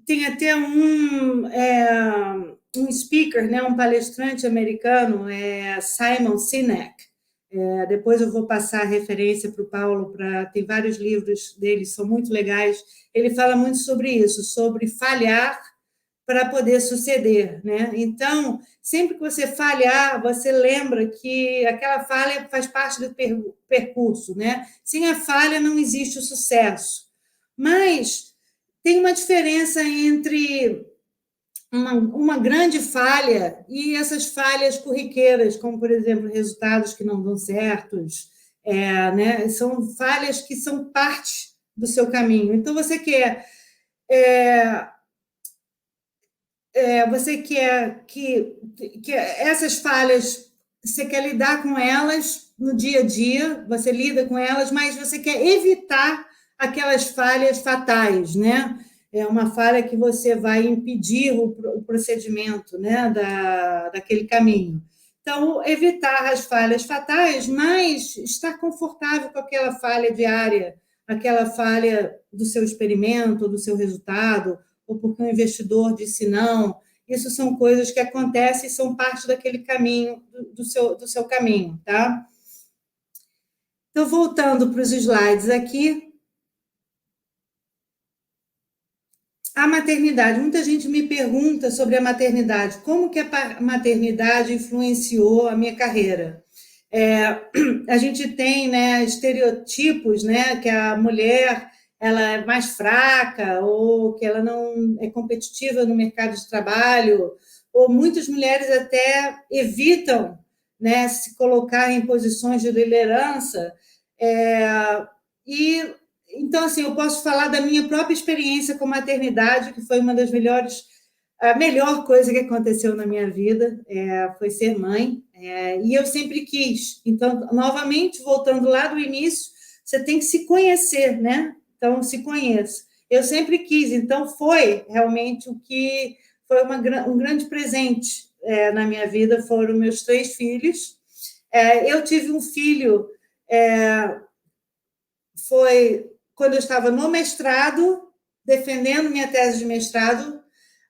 tem até um speaker, né, um palestrante americano, Simon Sinek. Depois eu vou passar a referência para o Paulo, tem vários livros dele, são muito legais. Ele fala muito sobre isso, sobre falhar para poder suceder, né? Então, sempre que você falhar, você lembra que aquela falha faz parte do percurso, né? Sem a falha não existe o sucesso. Mas tem uma diferença entre uma grande falha e essas falhas corriqueiras, como, por exemplo, resultados que não dão certos, né? São falhas que são parte do seu caminho. Então, você quer que essas falhas, você quer lidar com elas no dia a dia, você lida com elas, mas você quer evitar aquelas falhas fatais, né? É uma falha que você vai impedir o procedimento, né, daquele caminho. Então, evitar as falhas fatais, mas estar confortável com aquela falha diária, aquela falha do seu experimento, do seu resultado, ou porque o investidor disse não. Isso são coisas que acontecem e são parte daquele caminho, do seu caminho, tá? Então, voltando para os slides aqui, a maternidade. Muita gente me pergunta sobre a maternidade. Como que a maternidade influenciou a minha carreira? A gente tem, né, estereotipos, né, que a mulher ela é mais fraca ou que ela não é competitiva no mercado de trabalho, ou muitas mulheres até evitam, né, se colocar em posições de liderança. E então, assim, eu posso falar da minha própria experiência com maternidade, que foi uma das melhores, a melhor coisa que aconteceu na minha vida, foi ser mãe, e eu sempre quis. Então, novamente, voltando lá do início, você tem que se conhecer, né? Então, se conheça. Eu sempre quis, então foi realmente o que foi um grande presente na minha vida, foram meus 3 filhos. Eu tive um filho, foi quando eu estava no mestrado, defendendo minha tese de mestrado,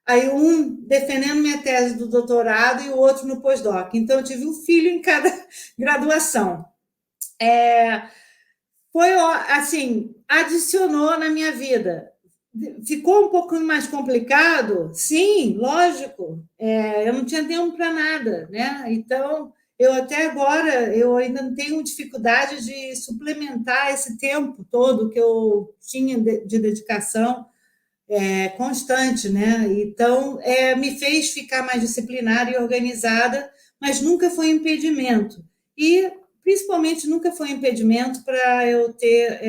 aí um defendendo minha tese do doutorado e o outro no pós-doc. Então, eu tive um filho em cada graduação. Foi, assim, adicionou na minha vida. Ficou um pouquinho mais complicado? Sim, lógico. Eu não tinha tempo para nada, né? Então, eu até agora, eu ainda tenho dificuldade de suplementar esse tempo todo que eu tinha de dedicação constante, né? Então, me fez ficar mais disciplinada e organizada, mas nunca foi impedimento. E, principalmente, nunca foi impedimento para eu ter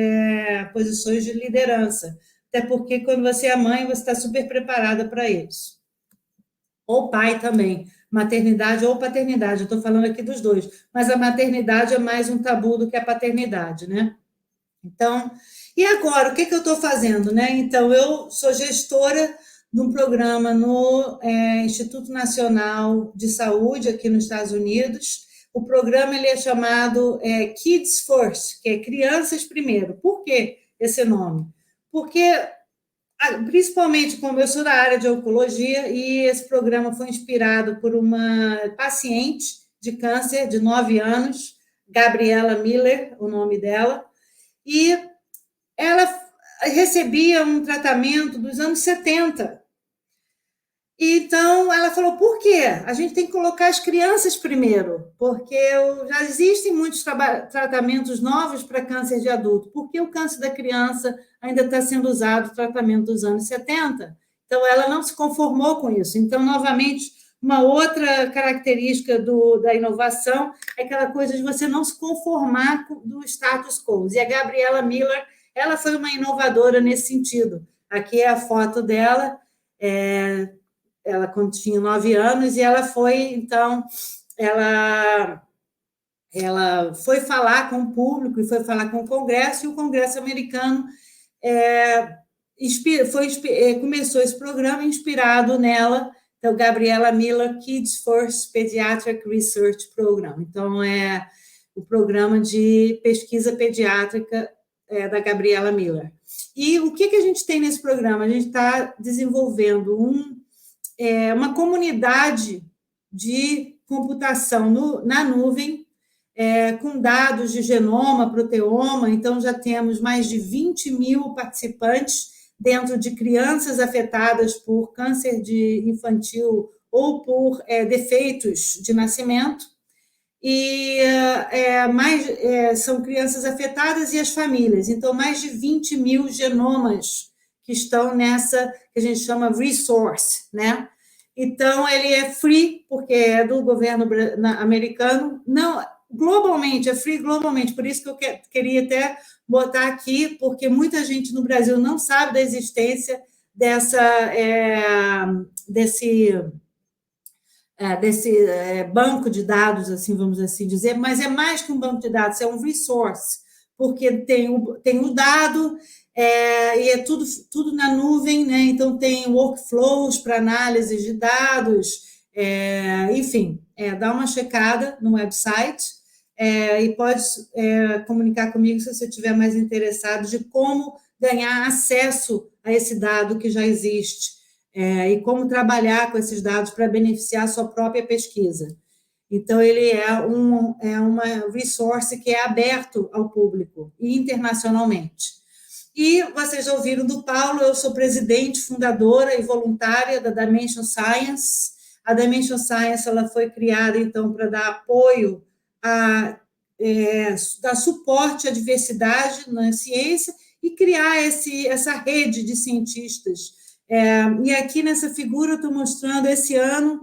posições de liderança. Até porque, quando você é mãe, você está super preparada para isso. Ou pai também, maternidade ou paternidade. Eu estou falando aqui dos dois. Mas a maternidade é mais um tabu do que a paternidade, né? Então, e agora, o que eu estou fazendo, né? Então, eu sou gestora de um programa no Instituto Nacional de Saúde, aqui nos Estados Unidos. O programa ele é chamado Kids First, que é Crianças Primeiro. Por que esse nome? Porque, principalmente, como eu sou da área de oncologia, e esse programa foi inspirado por uma paciente de câncer de 9 anos, Gabriela Miller, o nome dela, e ela recebia um tratamento dos anos 70. Então, ela falou, por quê? A gente tem que colocar as crianças primeiro, porque já existem muitos tratamentos novos para câncer de adulto. Por que o câncer da criança ainda está sendo usado o tratamento dos anos 70? Então, ela não se conformou com isso. Então, novamente, uma outra característica da inovação é aquela coisa de você não se conformar com do status quo. E a Gabriela Miller, ela foi uma inovadora nesse sentido. Aqui é a foto dela, ela quando tinha 9 anos, e ela foi, então, ela foi falar com o público, e foi falar com o Congresso, e o Congresso americano começou esse programa inspirado nela, então, Gabriela Miller Kids First Pediatric Research Program. Então, é o programa de pesquisa pediátrica da Gabriela Miller. E o que a gente tem nesse programa? A gente está desenvolvendo uma comunidade de computação na nuvem, com dados de genoma, proteoma. Então, já temos mais de 20 mil participantes dentro de crianças afetadas por câncer infantil ou por defeitos de nascimento. E são crianças afetadas e as famílias. Então, mais de 20 mil genomas que estão nessa, que a gente chama resource, né? Então, ele é free, porque é do governo americano. Não, globalmente, é free globalmente. Por isso que eu queria até botar aqui, porque muita gente no Brasil não sabe da existência desse banco de dados, assim, vamos assim dizer, mas é mais que um banco de dados, é um resource, porque tem o dado, e é tudo na nuvem, né? Então tem workflows para análise de dados, enfim, dá uma checada no website, e pode comunicar comigo se você estiver mais interessado de como ganhar acesso a esse dado que já existe, e como trabalhar com esses dados para beneficiar a sua própria pesquisa. Então, ele é uma resource que é aberto ao público e internacionalmente. E vocês já ouviram do Paulo, eu sou presidente, fundadora e voluntária da Dimension Science. A Dimension Science ela foi criada, então, para dar apoio, dar suporte à diversidade na ciência e criar essa rede de cientistas. E aqui nessa figura eu estou mostrando esse ano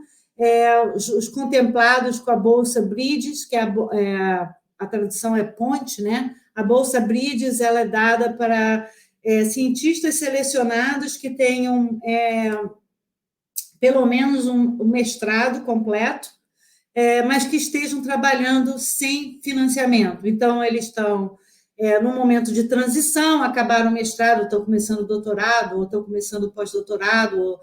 os contemplados com a Bolsa Bridges, que a tradução é ponte, né? A Bolsa Bridges ela é dada para cientistas selecionados que tenham pelo menos um mestrado completo, mas que estejam trabalhando sem financiamento. Então, eles estão num momento de transição, acabaram o mestrado, estão começando o doutorado, ou estão começando o pós-doutorado.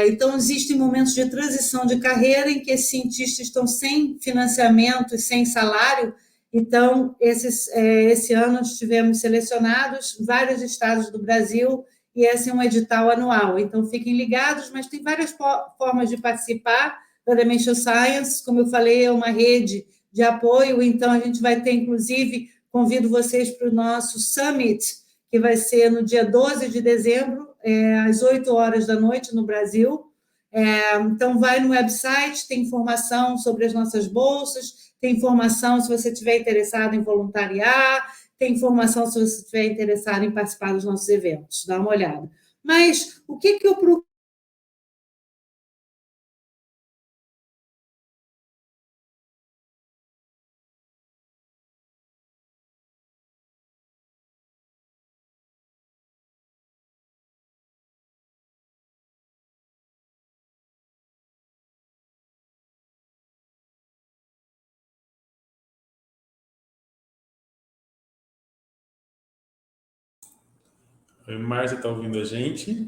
Então, existem momentos de transição de carreira em que esses cientistas estão sem financiamento e sem salário. Então, esse ano estivemos selecionados vários estados do Brasil e esse é um edital anual. Então, fiquem ligados, mas tem várias formas de participar da Dimension Science. Como eu falei, é uma rede de apoio, então a gente vai ter, inclusive, convido vocês para o nosso Summit, que vai ser no dia 12 de dezembro, às 8 horas da noite, no Brasil. Então, vai no website, tem informação sobre as nossas bolsas, tem informação se você estiver interessado em voluntariar, tem informação se você estiver interessado em participar dos nossos eventos, dá uma olhada. Mas o que eu procuro? Oi, Márcia, está ouvindo a gente?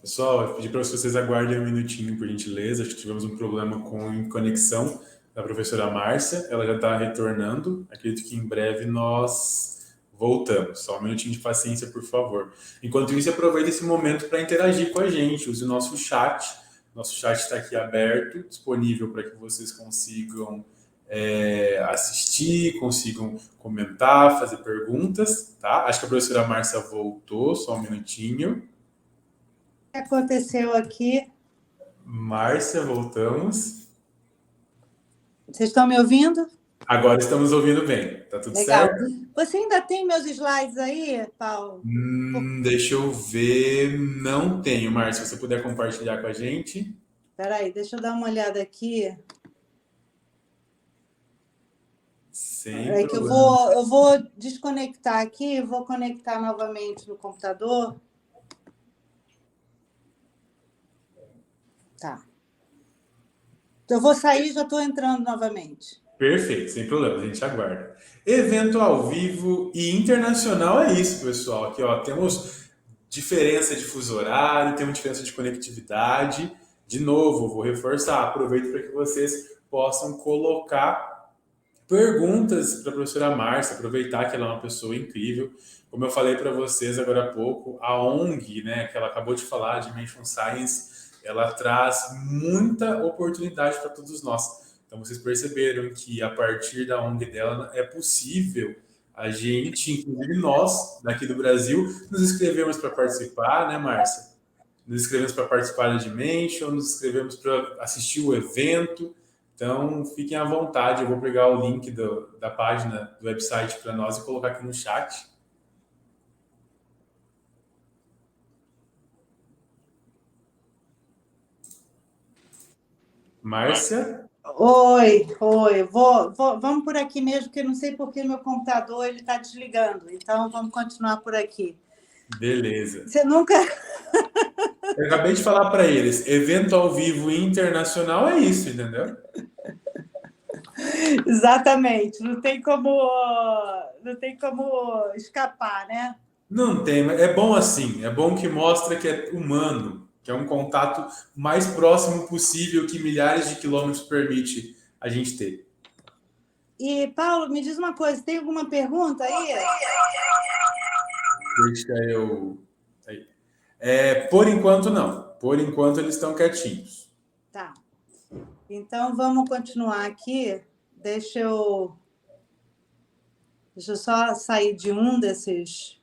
Pessoal, eu pedi para vocês aguardem um minutinho, por gentileza. Acho que tivemos um problema com conexão da professora Márcia. Ela já está retornando. Acredito que em breve nós voltamos. Só um minutinho de paciência, por favor. Enquanto isso, aproveite esse momento para interagir com a gente. Use o nosso chat. Nosso chat está aqui aberto, disponível para que vocês consigam assistir, consigam comentar, fazer perguntas, tá? Acho que a professora Márcia voltou, só um minutinho. O que aconteceu aqui? Márcia, voltamos. Vocês estão me ouvindo? Agora estamos ouvindo bem. Tá tudo Legal. certo? Você ainda tem meus slides aí, Paulo? Deixa eu ver. Não tenho, Márcia. Se você puder compartilhar com a gente. Espera aí, deixa eu dar uma olhada aqui. Sem que eu problema. vou desconectar aqui e vou conectar novamente no computador. Tá. Eu vou sair e já estou entrando novamente. Perfeito, sem problema, a gente aguarda. Evento ao vivo e internacional é isso, pessoal. Aqui, ó, temos diferença de fuso horário, temos diferença de conectividade. De novo, vou reforçar, aproveito para que vocês possam colocar perguntas para a professora Márcia, aproveitar que ela é uma pessoa incrível. Como eu falei para vocês agora há pouco, a ONG, né, que ela acabou de falar, a Dimension Science, ela traz muita oportunidade para todos nós. Então, vocês perceberam que a partir da ONG dela é possível a gente, inclusive nós, daqui do Brasil, nos inscrevemos para participar, né, Márcia? Nos inscrevemos para participar da Dimension, nos inscrevemos para assistir o evento. Então, fiquem à vontade. Eu vou pegar o link da página do website para nós e colocar aqui no chat. Márcia? Oi. Vamos por aqui mesmo, porque eu não sei porque meu computador está desligando. Então, vamos continuar por aqui. Beleza. Você nunca... Eu acabei de falar para eles, evento ao vivo internacional é isso, entendeu? Exatamente. Não tem como escapar, né? Não tem, mas é bom assim. É bom que mostra que é humano, que é um contato mais próximo possível que milhares de quilômetros permite a gente ter. E, Paulo, me diz uma coisa, tem alguma pergunta aí? Deixa eu... Por enquanto, não. Por enquanto, eles estão quietinhos. Tá. Então, vamos continuar aqui. Deixa eu só sair de um desses.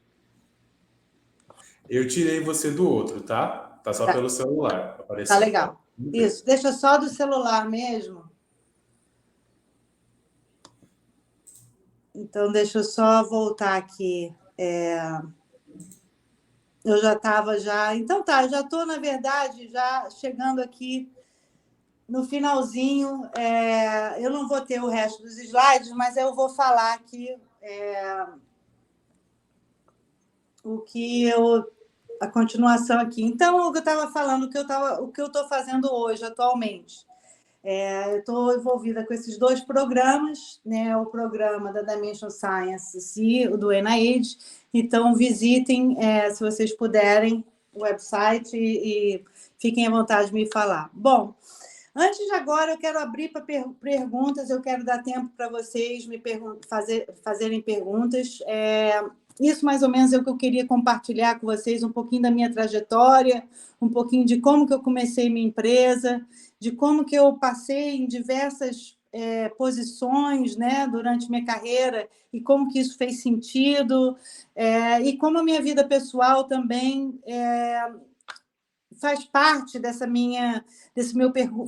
Eu tirei você do outro, tá? Tá só Tá, pelo celular tá aparecendo. legal. Isso, deixa só do celular mesmo. Então, deixa eu só voltar aqui. Eu já estava já. Então tá, eu já estou, na verdade, já chegando aqui no finalzinho. Eu não vou ter o resto dos slides, mas eu vou falar aqui o que eu. A continuação aqui. Então, o que eu estava falando, o que eu estou fazendo hoje, atualmente. Eu estou envolvida com esses dois programas, né? O programa da Dimension Science e o do NIH. Então, visitem, se vocês puderem, o website e fiquem à vontade de me falar. Bom, antes de agora, eu quero abrir para perguntas, eu quero dar tempo para vocês fazerem perguntas. Isso, mais ou menos, é o que eu queria compartilhar com vocês, um pouquinho da minha trajetória, um pouquinho de como que eu comecei minha empresa, de como que eu passei em diversas posições, né, durante minha carreira, e como que isso fez sentido, e como a minha vida pessoal também faz parte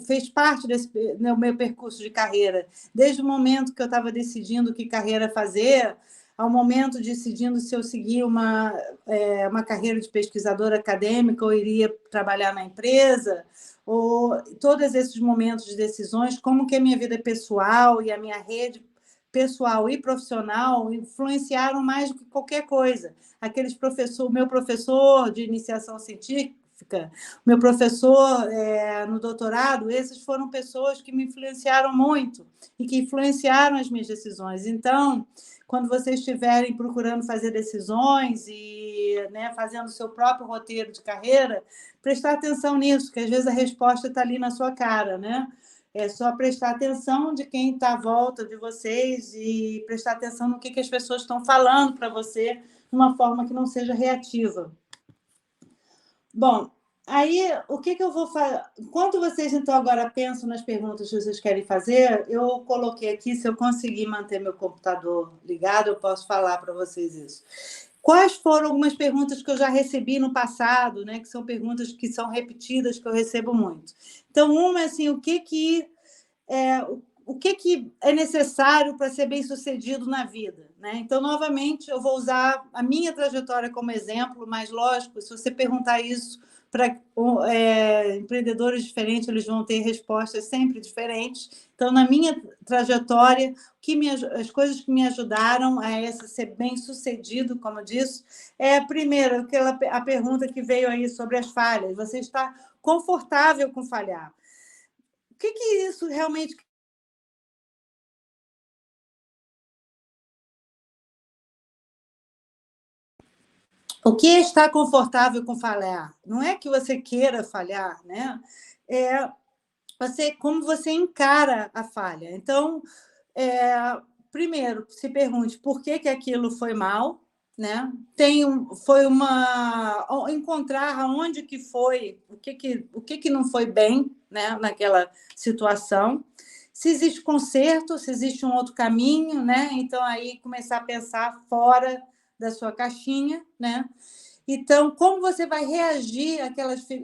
fez parte desse meu percurso de carreira, desde o momento que eu estava decidindo que carreira fazer, ao momento decidindo se eu seguia uma carreira de pesquisadora acadêmica ou iria trabalhar na empresa, ou todos esses momentos de decisões, como que a minha vida pessoal e a minha rede pessoal e profissional influenciaram mais do que qualquer coisa. O meu professor de iniciação científica, meu professor no doutorado, esses foram pessoas que me influenciaram muito e que influenciaram as minhas decisões. Então, quando vocês estiverem procurando fazer decisões e fazendo o seu próprio roteiro de carreira, prestar atenção nisso, que às vezes a resposta está ali na sua cara, né? É só prestar atenção de quem está à volta de vocês e prestar atenção no que as pessoas estão falando para você de uma forma que não seja reativa. Bom, aí o que eu vou fazer? Enquanto vocês, então, agora pensam nas perguntas que vocês querem fazer, eu coloquei aqui, se eu conseguir manter meu computador ligado, eu posso falar para vocês isso. Quais foram algumas perguntas que eu já recebi no passado, né? Que são perguntas que são repetidas, que eu recebo muito. Então, uma é assim, o que é necessário para ser bem-sucedido na vida, né? Então, novamente, eu vou usar a minha trajetória como exemplo, mas, lógico, se você perguntar isso para empreendedores diferentes, eles vão ter respostas sempre diferentes. Então, na minha trajetória, as coisas que me ajudaram a ser bem-sucedido, como eu disse, primeiro, a pergunta que veio aí sobre as falhas. Você está confortável com falhar? O que isso realmente... O que é estar confortável com falhar? Não é que você queira falhar, né? Como você encara a falha. Então, primeiro, se pergunte por que aquilo foi mal, né? Encontrar aonde que foi, o que não foi bem, né? Naquela situação. Se existe conserto, se existe um outro caminho, né? Então, aí começar a pensar fora da sua caixinha, né? Então, como você vai reagir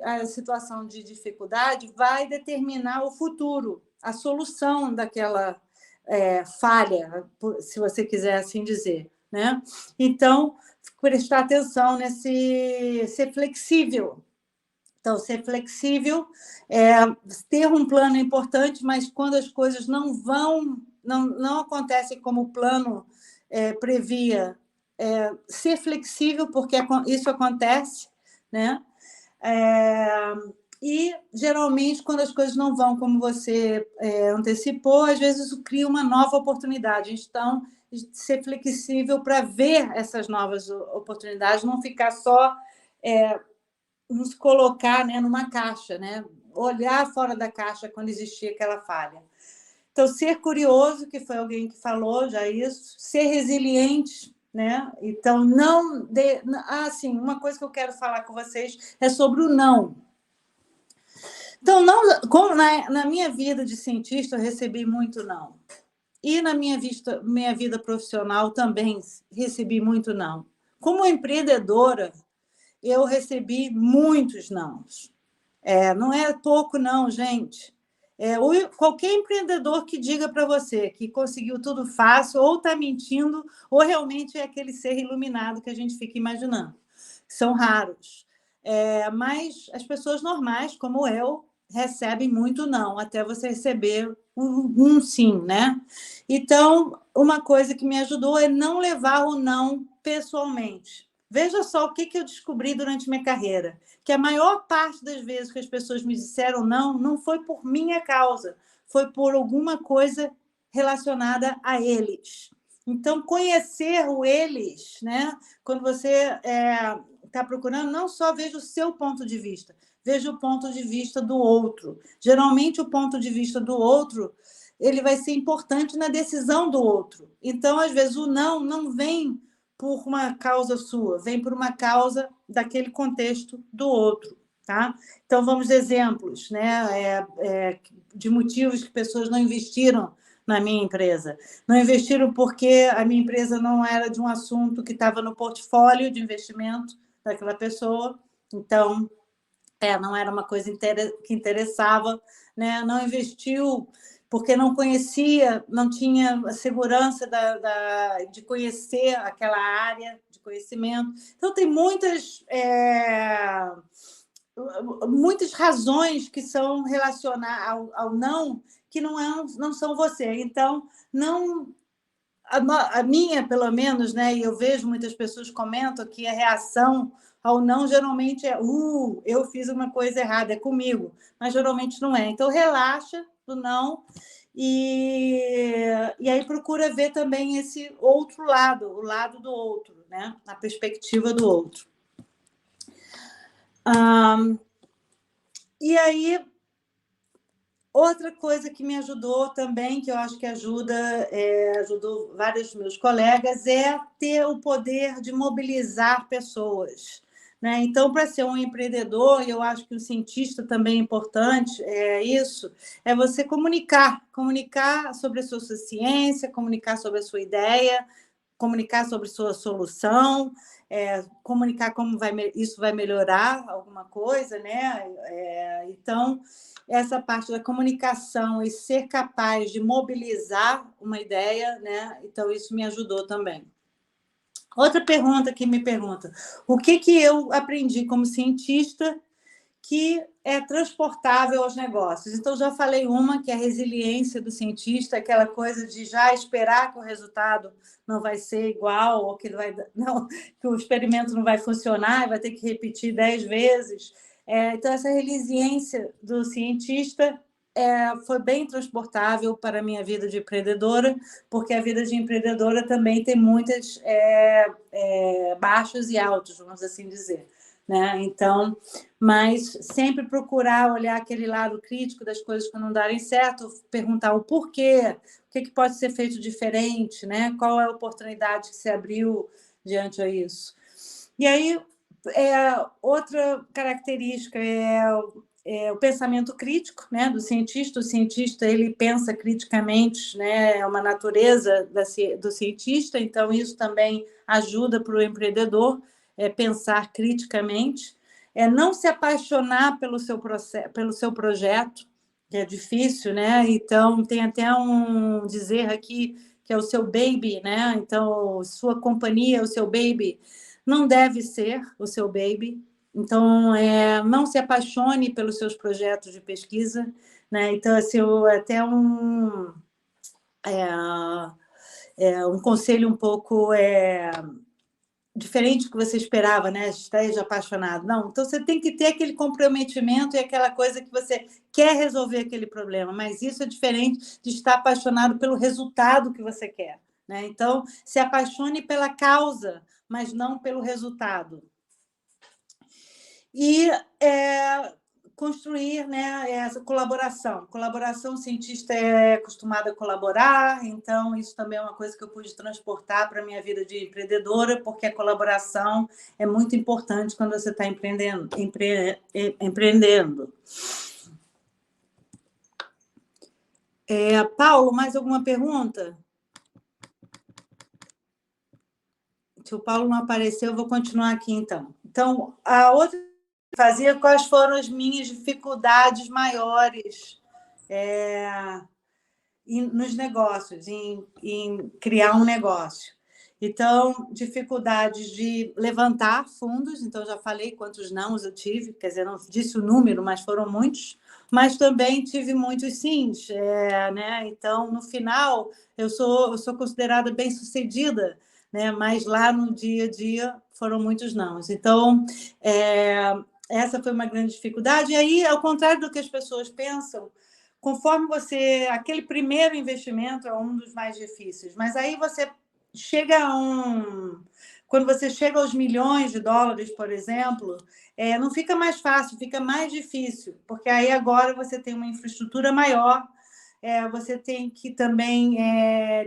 à situação de dificuldade vai determinar o futuro, a solução daquela falha, se você quiser assim dizer, né? Então, prestar atenção ser flexível. Então, ser flexível, ter um plano importante, mas quando as coisas não acontecem como o plano previa, ser flexível, porque isso acontece, né? E, geralmente, quando as coisas não vão como você antecipou, às vezes isso cria uma nova oportunidade. Então, ser flexível para ver essas novas oportunidades, não ficar só nos colocar, né, numa caixa, né? Olhar fora da caixa quando existia aquela falha. Então, ser curioso, que foi alguém que falou já isso, ser resiliente, né? Então, uma coisa que eu quero falar com vocês é sobre o não. Então, não, na minha vida de cientista, eu recebi muito não. E na minha vida profissional também recebi muito não. Como empreendedora, eu recebi muitos nãos. Não é pouco, não, gente. Qualquer empreendedor que diga para você que conseguiu tudo fácil, ou está mentindo, ou realmente é aquele ser iluminado que a gente fica imaginando. São raros. Mas as pessoas normais, como eu, recebem muito não, até você receber um sim, né? Então, uma coisa que me ajudou é não levar o não pessoalmente. Veja só o que eu descobri durante minha carreira, que a maior parte das vezes que as pessoas me disseram não, não foi por minha causa, foi por alguma coisa relacionada a eles. Então, conhecer o eles, né? Quando você está procurando, não só veja o seu ponto de vista, veja o ponto de vista do outro. Geralmente, o ponto de vista do outro ele vai ser importante na decisão do outro. Então, às vezes, o não vem por uma causa sua, vem por uma causa daquele contexto do outro. Tá? Então, vamos de exemplos, né? De motivos que pessoas não investiram na minha empresa. Não investiram porque a minha empresa não era de um assunto que estava no portfólio de investimento daquela pessoa. Então, não era uma coisa que interessava, né? Não investiu porque não conhecia, não tinha a segurança de conhecer aquela área de conhecimento. Então, tem muitas razões que são relacionadas ao não, que não são você. Então, não... A minha, pelo menos, né? E eu vejo muitas pessoas comentam que a reação ao não geralmente eu fiz uma coisa errada, é comigo, mas geralmente não é. Então, relaxa do não e aí procura ver também esse outro lado, o lado do outro, né? A perspectiva do outro. E aí, outra coisa que me ajudou também, que eu acho que ajudou vários dos meus colegas, é ter o poder de mobilizar pessoas. Né? Então, para ser um empreendedor, e eu acho que o cientista também é importante, é você comunicar sobre a sua ciência, comunicar sobre a sua ideia, comunicar sobre sua solução, comunicar como isso vai melhorar alguma coisa, né? Então, essa parte da comunicação e ser capaz de mobilizar uma ideia, né? Então, isso me ajudou também. Outra pergunta que me pergunta, o que eu aprendi como cientista que é transportável aos negócios? Então, já falei uma, que é a resiliência do cientista, aquela coisa de já esperar que o resultado não vai ser igual, ou que o experimento não vai funcionar, vai ter que repetir 10 vezes. Então, essa resiliência do cientista foi bem transportável para a minha vida de empreendedora, porque a vida de empreendedora também tem muitos baixos e altos, vamos assim dizer. Né? Então, mas sempre procurar olhar aquele lado crítico das coisas que não darem certo, perguntar o porquê, o que pode ser feito diferente, né? Qual é a oportunidade que se abriu diante a isso. E aí, outra característica é o pensamento crítico, né, do cientista. O cientista ele pensa criticamente, né, é uma natureza do cientista, então isso também ajuda para o empreendedor pensar criticamente, não se apaixonar pelo seu projeto, que é difícil, né? Então tem até um dizer aqui que é o seu baby, né? Então sua companhia, o seu baby, não deve ser o seu baby. Então, não se apaixone pelos seus projetos de pesquisa, né? Então, assim, até um conselho um pouco diferente do que você esperava, né? Esteja apaixonado. Não, então você tem que ter aquele comprometimento e aquela coisa que você quer resolver aquele problema, mas isso é diferente de estar apaixonado pelo resultado que você quer, né? Então, se apaixone pela causa, mas não pelo resultado. E construir, né, essa colaboração. Colaboração, o cientista é acostumado a colaborar, então isso também é uma coisa que eu pude transportar para a minha vida de empreendedora, porque a colaboração é muito importante quando você está empreendendo. Paulo, mais alguma pergunta? Se o Paulo não apareceu, eu vou continuar aqui, então. Então, a outra que fazia, quais foram as minhas dificuldades maiores nos negócios, em criar um negócio. Então, dificuldades de levantar fundos, então já falei quantos nãos eu tive, quer dizer, não disse o número, mas foram muitos, mas também tive muitos sims, né? Então, no final, eu sou considerada bem-sucedida, né? Mas lá no dia a dia foram muitos nãos. Então, essa foi uma grande dificuldade. E aí, ao contrário do que as pessoas pensam, conforme aquele primeiro investimento é um dos mais difíceis, mas aí você chega quando você chega aos milhões de dólares, por exemplo, não fica mais fácil, fica mais difícil, porque aí agora você tem uma infraestrutura maior, você tem que também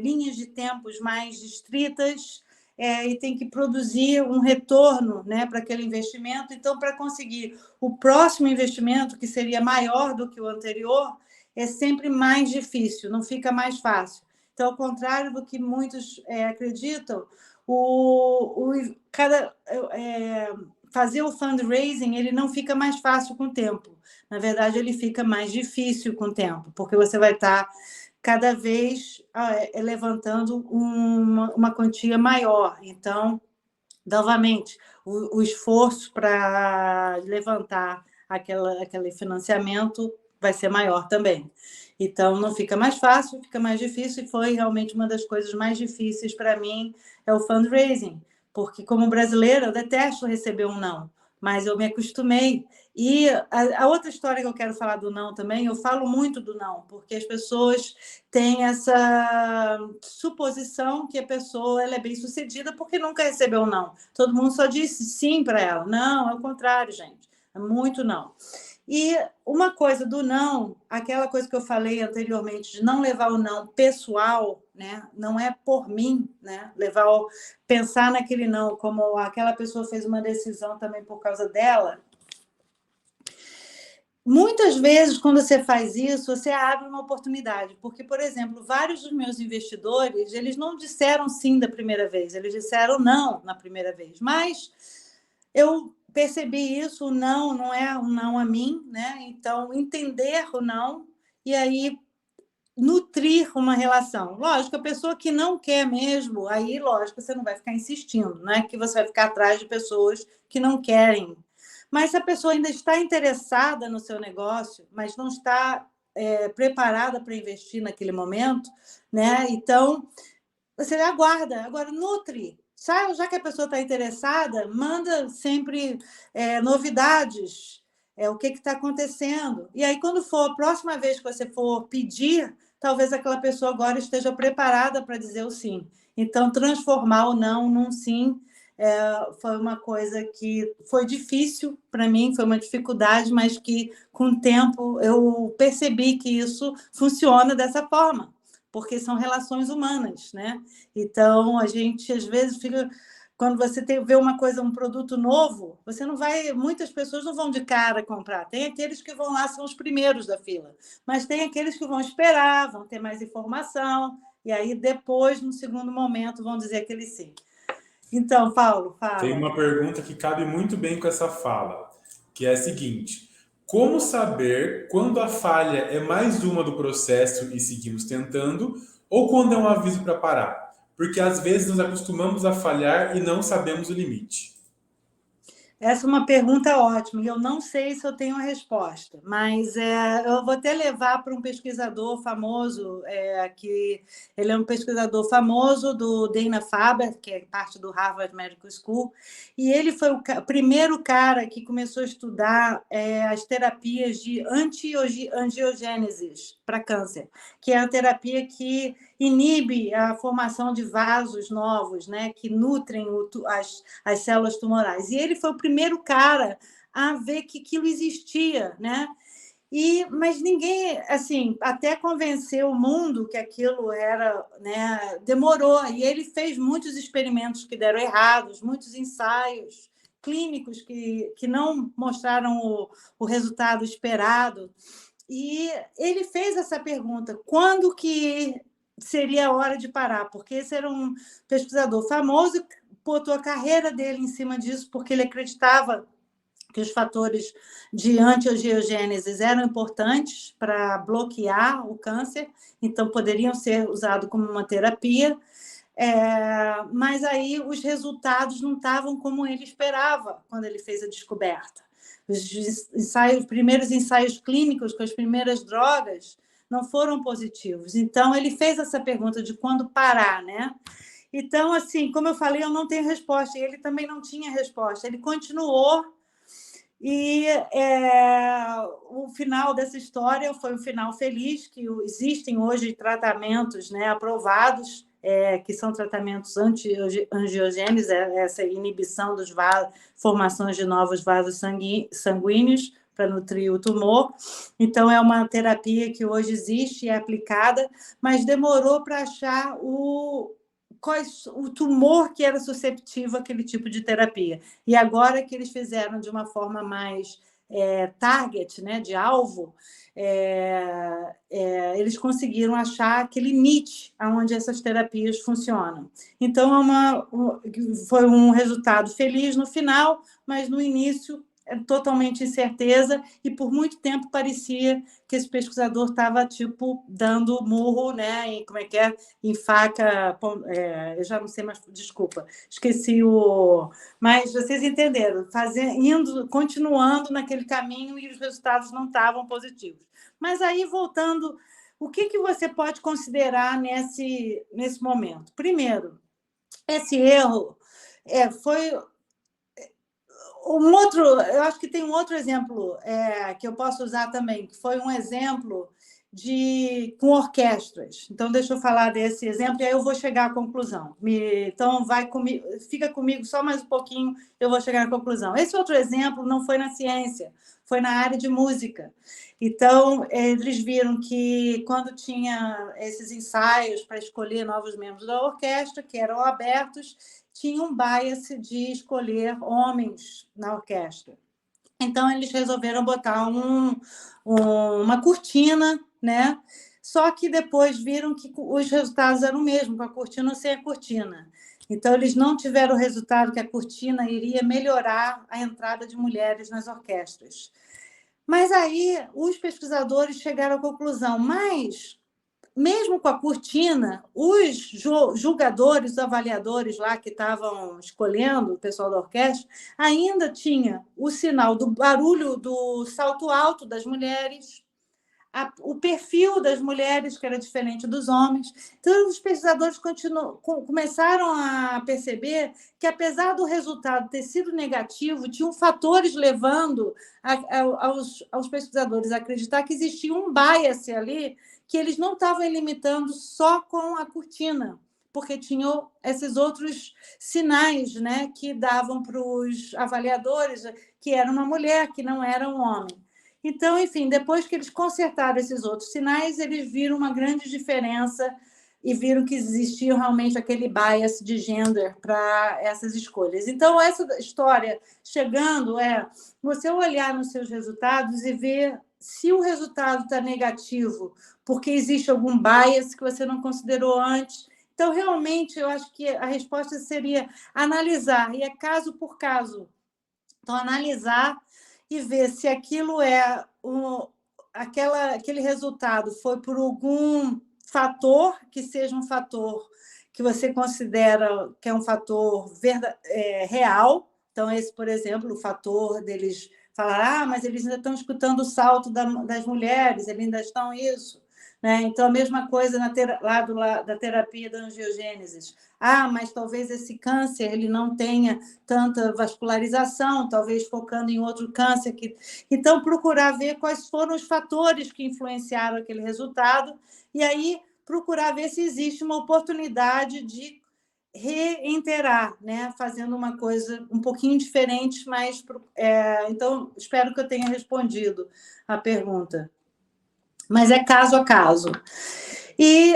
linhas de tempos mais estritas, e tem que produzir um retorno, né, para aquele investimento. Então, para conseguir o próximo investimento, que seria maior do que o anterior, é sempre mais difícil, não fica mais fácil. Então, ao contrário do que muitos acreditam, fazer o fundraising ele não fica mais fácil com o tempo. Na verdade, ele fica mais difícil com o tempo, porque você vai estar cada vez levantando uma quantia maior. Então, novamente, o esforço para levantar aquele financiamento vai ser maior também. Então, não fica mais fácil, fica mais difícil, e foi realmente uma das coisas mais difíceis para mim, é o fundraising, porque como brasileira eu detesto receber um não, mas eu me acostumei. E a outra história que eu quero falar do não também, eu falo muito do não, porque as pessoas têm essa suposição que a pessoa ela é bem-sucedida porque nunca recebeu um não. Todo mundo só disse sim para ela. Não, é o contrário, gente. É muito não. E uma coisa do não, aquela coisa que eu falei anteriormente, de não levar o não pessoal, né? Não é por mim, né? Pensar naquele não como aquela pessoa fez uma decisão também por causa dela. Muitas vezes, quando você faz isso, você abre uma oportunidade, porque, por exemplo, vários dos meus investidores, eles não disseram sim da primeira vez, eles disseram não na primeira vez, mas eu percebi isso, o não é um não a mim, né? Então, entender o não e aí nutrir uma relação. Lógico, a pessoa que não quer mesmo, aí, lógico, você não vai ficar insistindo, não é que você vai ficar atrás de pessoas que não querem. Mas se a pessoa ainda está interessada no seu negócio, mas não está preparada para investir naquele momento, né? Então, você aguarda. Agora, nutre. Já que a pessoa está interessada, manda sempre novidades, o que está acontecendo. E aí, quando for a próxima vez que você for pedir, talvez aquela pessoa agora esteja preparada para dizer o sim. Então, transformar o não num sim foi uma coisa que foi difícil para mim, foi uma dificuldade, mas que, com o tempo, eu percebi que isso funciona dessa forma, porque são relações humanas, né? Então, a gente, às vezes, fica... Quando você vê uma coisa, um produto novo, você não vai... Muitas pessoas não vão de cara comprar. Tem aqueles que vão lá, são os primeiros da fila. Mas tem aqueles que vão esperar, vão ter mais informação, e aí, depois, no segundo momento, vão dizer aquele sim. Então, Paulo, Tem fala. uma pergunta que cabe muito bem com essa fala, que é a seguinte: como saber quando a falha é mais uma do processo e seguimos tentando, ou quando é um aviso para parar? Porque às vezes nos acostumamos a falhar e não sabemos o limite. Essa é uma pergunta ótima, e eu não sei se eu tenho a resposta, mas eu vou até levar para um pesquisador famoso, que ele é um pesquisador famoso do Dana-Farber, que é parte do Harvard Medical School, e ele foi o primeiro cara que começou a estudar as terapias de anti-angiogênese para câncer, que é a terapia que inibe a formação de vasos novos, né, que nutrem as células tumorais. E ele foi o primeiro cara a ver que aquilo existia, né? Mas ninguém, assim, até convencer o mundo que aquilo era, né, demorou. E ele fez muitos experimentos que deram errados, muitos ensaios clínicos que não mostraram o resultado esperado. E ele fez essa pergunta: quando que seria a hora de parar? Porque esse era um pesquisador famoso e botou a carreira dele em cima disso, porque ele acreditava que os fatores de antiangiogênese eram importantes para bloquear o câncer, então poderiam ser usados como uma terapia, mas aí os resultados não estavam como ele esperava quando ele fez a descoberta. Os primeiros ensaios clínicos com as primeiras drogas não foram positivos. Então, ele fez essa pergunta de quando parar, né? Então, assim, como eu falei, eu não tenho resposta. E ele também não tinha resposta. Ele continuou e o final dessa história foi um final feliz, que existem hoje tratamentos, né, aprovados, que são tratamentos anti-angiogênese, essa inibição dos formações de novos vasos sanguíneos para nutrir o tumor. Então, é uma terapia que hoje existe e é aplicada, mas demorou para achar o tumor que era susceptível àquele tipo de terapia. E agora que eles fizeram de uma forma mais target, né, de alvo, eles conseguiram achar aquele limite onde essas terapias funcionam. Então, foi um resultado feliz no final, mas no início totalmente incerteza, e por muito tempo parecia que esse pesquisador estava tipo dando murro, né, em faca, eu já não sei mais, desculpa, esqueci mas vocês entenderam, continuando naquele caminho, e os resultados não estavam positivos. Mas aí, voltando, o que você pode considerar nesse momento? Primeiro, esse erro foi eu acho que tem um outro exemplo que eu posso usar também, que foi um exemplo com orquestras. Então, deixa eu falar desse exemplo e aí eu vou chegar à conclusão. Então, fica comigo só mais um pouquinho, eu vou chegar à conclusão. Esse outro exemplo não foi na ciência, foi na área de música. Então, eles viram que quando tinha esses ensaios para escolher novos membros da orquestra, que eram abertos, tinha um bias de escolher homens na orquestra. Então, eles resolveram botar uma cortina, né? Só que depois viram que os resultados eram o mesmo, com a cortina ou sem a cortina. Então, eles não tiveram o resultado que a cortina iria melhorar a entrada de mulheres nas orquestras. Mas aí, os pesquisadores chegaram à conclusão, mesmo com a cortina, os julgadores, os avaliadores lá que estavam escolhendo o pessoal da orquestra, ainda tinha o sinal do barulho do salto alto das mulheres, o perfil das mulheres, que era diferente dos homens. Então, os pesquisadores começaram a perceber que, apesar do resultado ter sido negativo, tinham fatores levando aos pesquisadores a acreditar que existia um bias ali, que eles não estavam limitando só com a cortina, porque tinham esses outros sinais, né, que davam para os avaliadores que era uma mulher, que não era um homem. Então, enfim, depois que eles consertaram esses outros sinais, eles viram uma grande diferença e viram que existia realmente aquele bias de gender para essas escolhas. Então, essa história chegando você olhar nos seus resultados e ver se o resultado está negativo porque existe algum bias que você não considerou antes. Então, realmente, eu acho que a resposta seria analisar, e é caso por caso. Então, analisar e ver se aquilo aquele resultado foi por algum fator que seja um fator que você considera que é um fator real. Então, esse, por exemplo, o fator deles falar, mas eles ainda estão escutando o salto das mulheres, eles ainda estão isso. Né? Então, a mesma coisa da terapia da angiogênese. Mas talvez esse câncer ele não tenha tanta vascularização, talvez focando em outro câncer. Então, procurar ver quais foram os fatores que influenciaram aquele resultado e aí procurar ver se existe uma oportunidade de reiterar, né? Fazendo uma coisa um pouquinho diferente, mas... Então, espero que eu tenha respondido a pergunta. Mas é caso a caso. E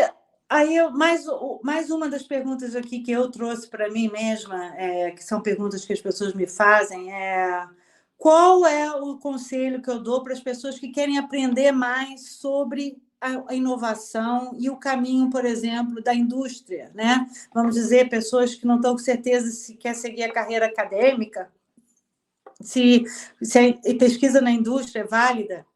aí, mais uma das perguntas aqui que eu trouxe para mim mesma, que são perguntas que as pessoas me fazem, Qual é o conselho que eu dou para as pessoas que querem aprender mais sobre a inovação e o caminho, por exemplo, da indústria, né? Vamos dizer, pessoas que não estão com certeza se quer seguir a carreira acadêmica, se a pesquisa na indústria é válida.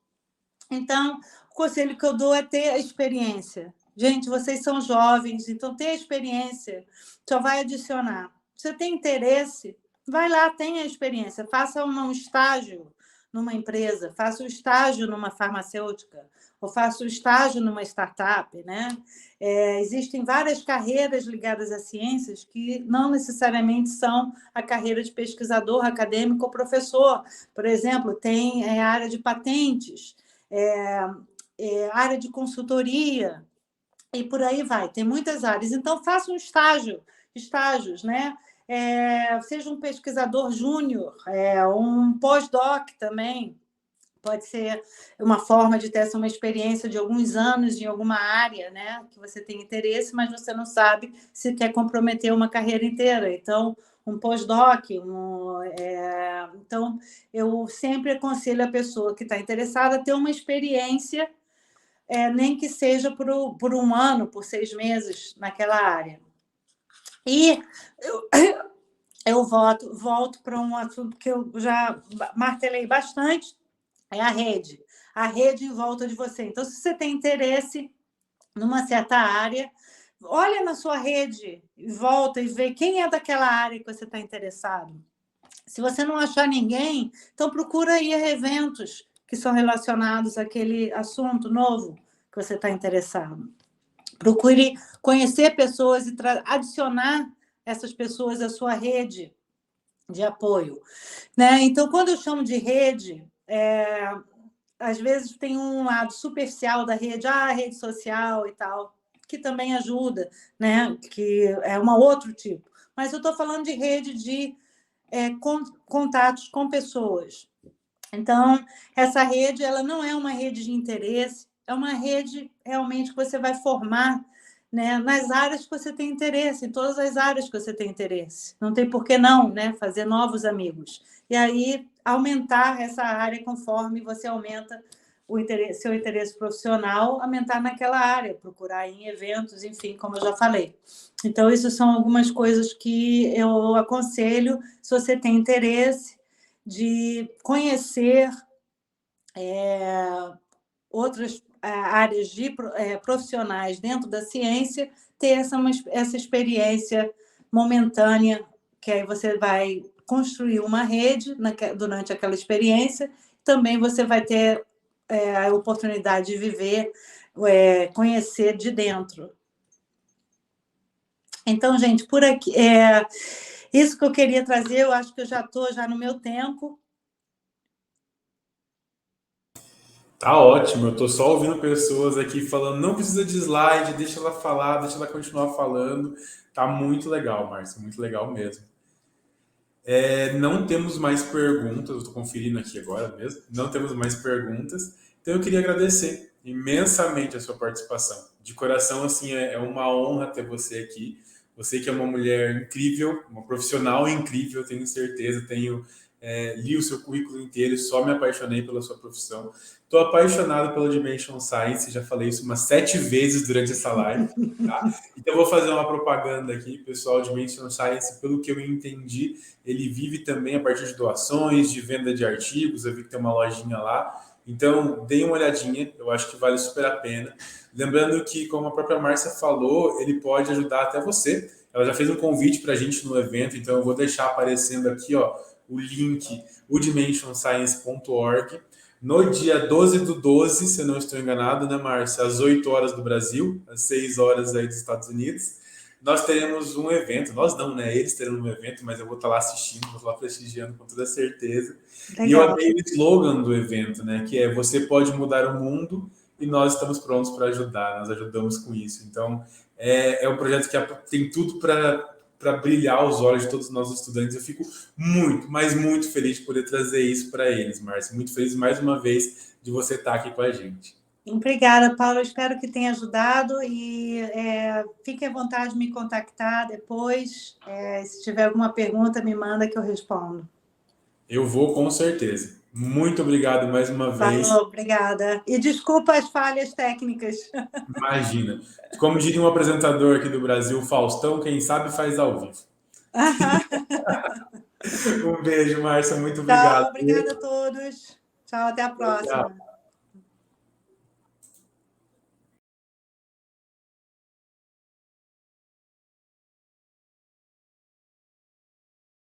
Então, o conselho que eu dou é ter a experiência. Gente, vocês são jovens, então ter a experiência só vai adicionar. Se você tem interesse, vai lá, tenha a experiência. Faça um estágio numa empresa, faça um estágio numa farmacêutica, ou faça um estágio numa startup, né? Existem várias carreiras ligadas às ciências que não necessariamente são a carreira de pesquisador, acadêmico ou professor. Por exemplo, tem a área de patentes, área de consultoria, e por aí vai, tem muitas áreas. Então, faça um estágios, né? Seja um pesquisador júnior, um pós-doc também, pode ser uma forma de ter uma experiência de alguns anos em alguma área, né? Que você tem interesse, mas você não sabe se quer comprometer uma carreira inteira. Então, um pós-doc, então, eu sempre aconselho a pessoa que está interessada a ter uma experiência, nem que seja por um ano, por 6 meses naquela área. E eu volto para um assunto que eu já martelei bastante, é a rede em volta de você. Então, se você tem interesse numa certa área, olha na sua rede, volta e vê quem é daquela área que você está interessado. Se você não achar ninguém, então procura ir a eventos que são relacionados àquele assunto novo que você está interessado. Procure conhecer pessoas e adicionar essas pessoas à sua rede de apoio, né? Então, quando eu chamo de rede, às vezes tem um lado superficial da rede, a rede social e tal, que também ajuda, né? Que é um outro tipo. Mas eu estou falando de rede de contatos com pessoas. Então, essa rede, ela não é uma rede de interesse, é uma rede realmente que você vai formar, né, nas áreas que você tem interesse, em todas as áreas que você tem interesse. Não tem por que não, né, fazer novos amigos. E aí, aumentar essa área conforme você aumenta seu interesse profissional, aumentar naquela área, procurar em eventos, enfim, como eu já falei. Então, isso são algumas coisas que eu aconselho, se você tem interesse, de conhecer outras áreas profissionais dentro da ciência, ter essa experiência momentânea, que aí você vai construir uma rede durante aquela experiência, também você vai ter a oportunidade de viver, conhecer de dentro. Então, gente, por aqui, isso que eu queria trazer, eu acho que eu já estou no meu tempo. Tá ótimo, eu tô só ouvindo pessoas aqui falando, não precisa de slide, deixa ela falar, deixa ela continuar falando. Tá muito legal, Márcia, muito legal mesmo. Não temos mais perguntas, eu tô conferindo aqui agora mesmo, não temos mais perguntas, então eu queria agradecer imensamente a sua participação. De coração, assim, é uma honra ter você aqui. Você que é uma mulher incrível, uma profissional incrível, tenho certeza, li o seu currículo inteiro e só me apaixonei pela sua profissão. Estou apaixonado pela Dimension Science, já falei isso umas 7 vezes durante essa live, tá? Então eu vou fazer uma propaganda aqui, pessoal. Dimension Science, pelo que eu entendi, ele vive também a partir de doações, de venda de artigos, eu vi que tem uma lojinha lá. Então, deem uma olhadinha, eu acho que vale super a pena. Lembrando que, como a própria Márcia falou, ele pode ajudar até você. Ela já fez um convite para a gente no evento, então eu vou deixar aparecendo aqui, ó, o link, o dimensonscience.org. No dia 12/12, se eu não estou enganado, né, Márcia? Às 8 horas do Brasil, às 6 horas aí dos Estados Unidos, nós teremos um evento. Nós não, né? Eles terão um evento, mas eu vou estar lá assistindo, vou estar lá prestigiando com toda certeza. Legal. E eu amei o slogan do evento, né? Que é: você pode mudar o mundo e nós estamos prontos para ajudar, nós ajudamos com isso. Então, é um projeto que tem tudo para brilhar os olhos de todos os nossos estudantes. Eu fico muito, mas muito feliz de poder trazer isso para eles, Márcia. Muito feliz mais uma vez de você estar aqui com a gente. Obrigada, Paulo. Eu espero que tenha ajudado e fique à vontade de me contactar depois. Se tiver alguma pergunta, me manda que eu respondo. Eu vou com certeza. Muito obrigado mais uma vez. Falou, obrigada. E desculpa as falhas técnicas. Imagina. Como diria um apresentador aqui do Brasil, Faustão, quem sabe faz ao vivo. Um beijo, Márcia. Muito obrigado. Tchau, obrigada a todos. Tchau, até a próxima. Tchau.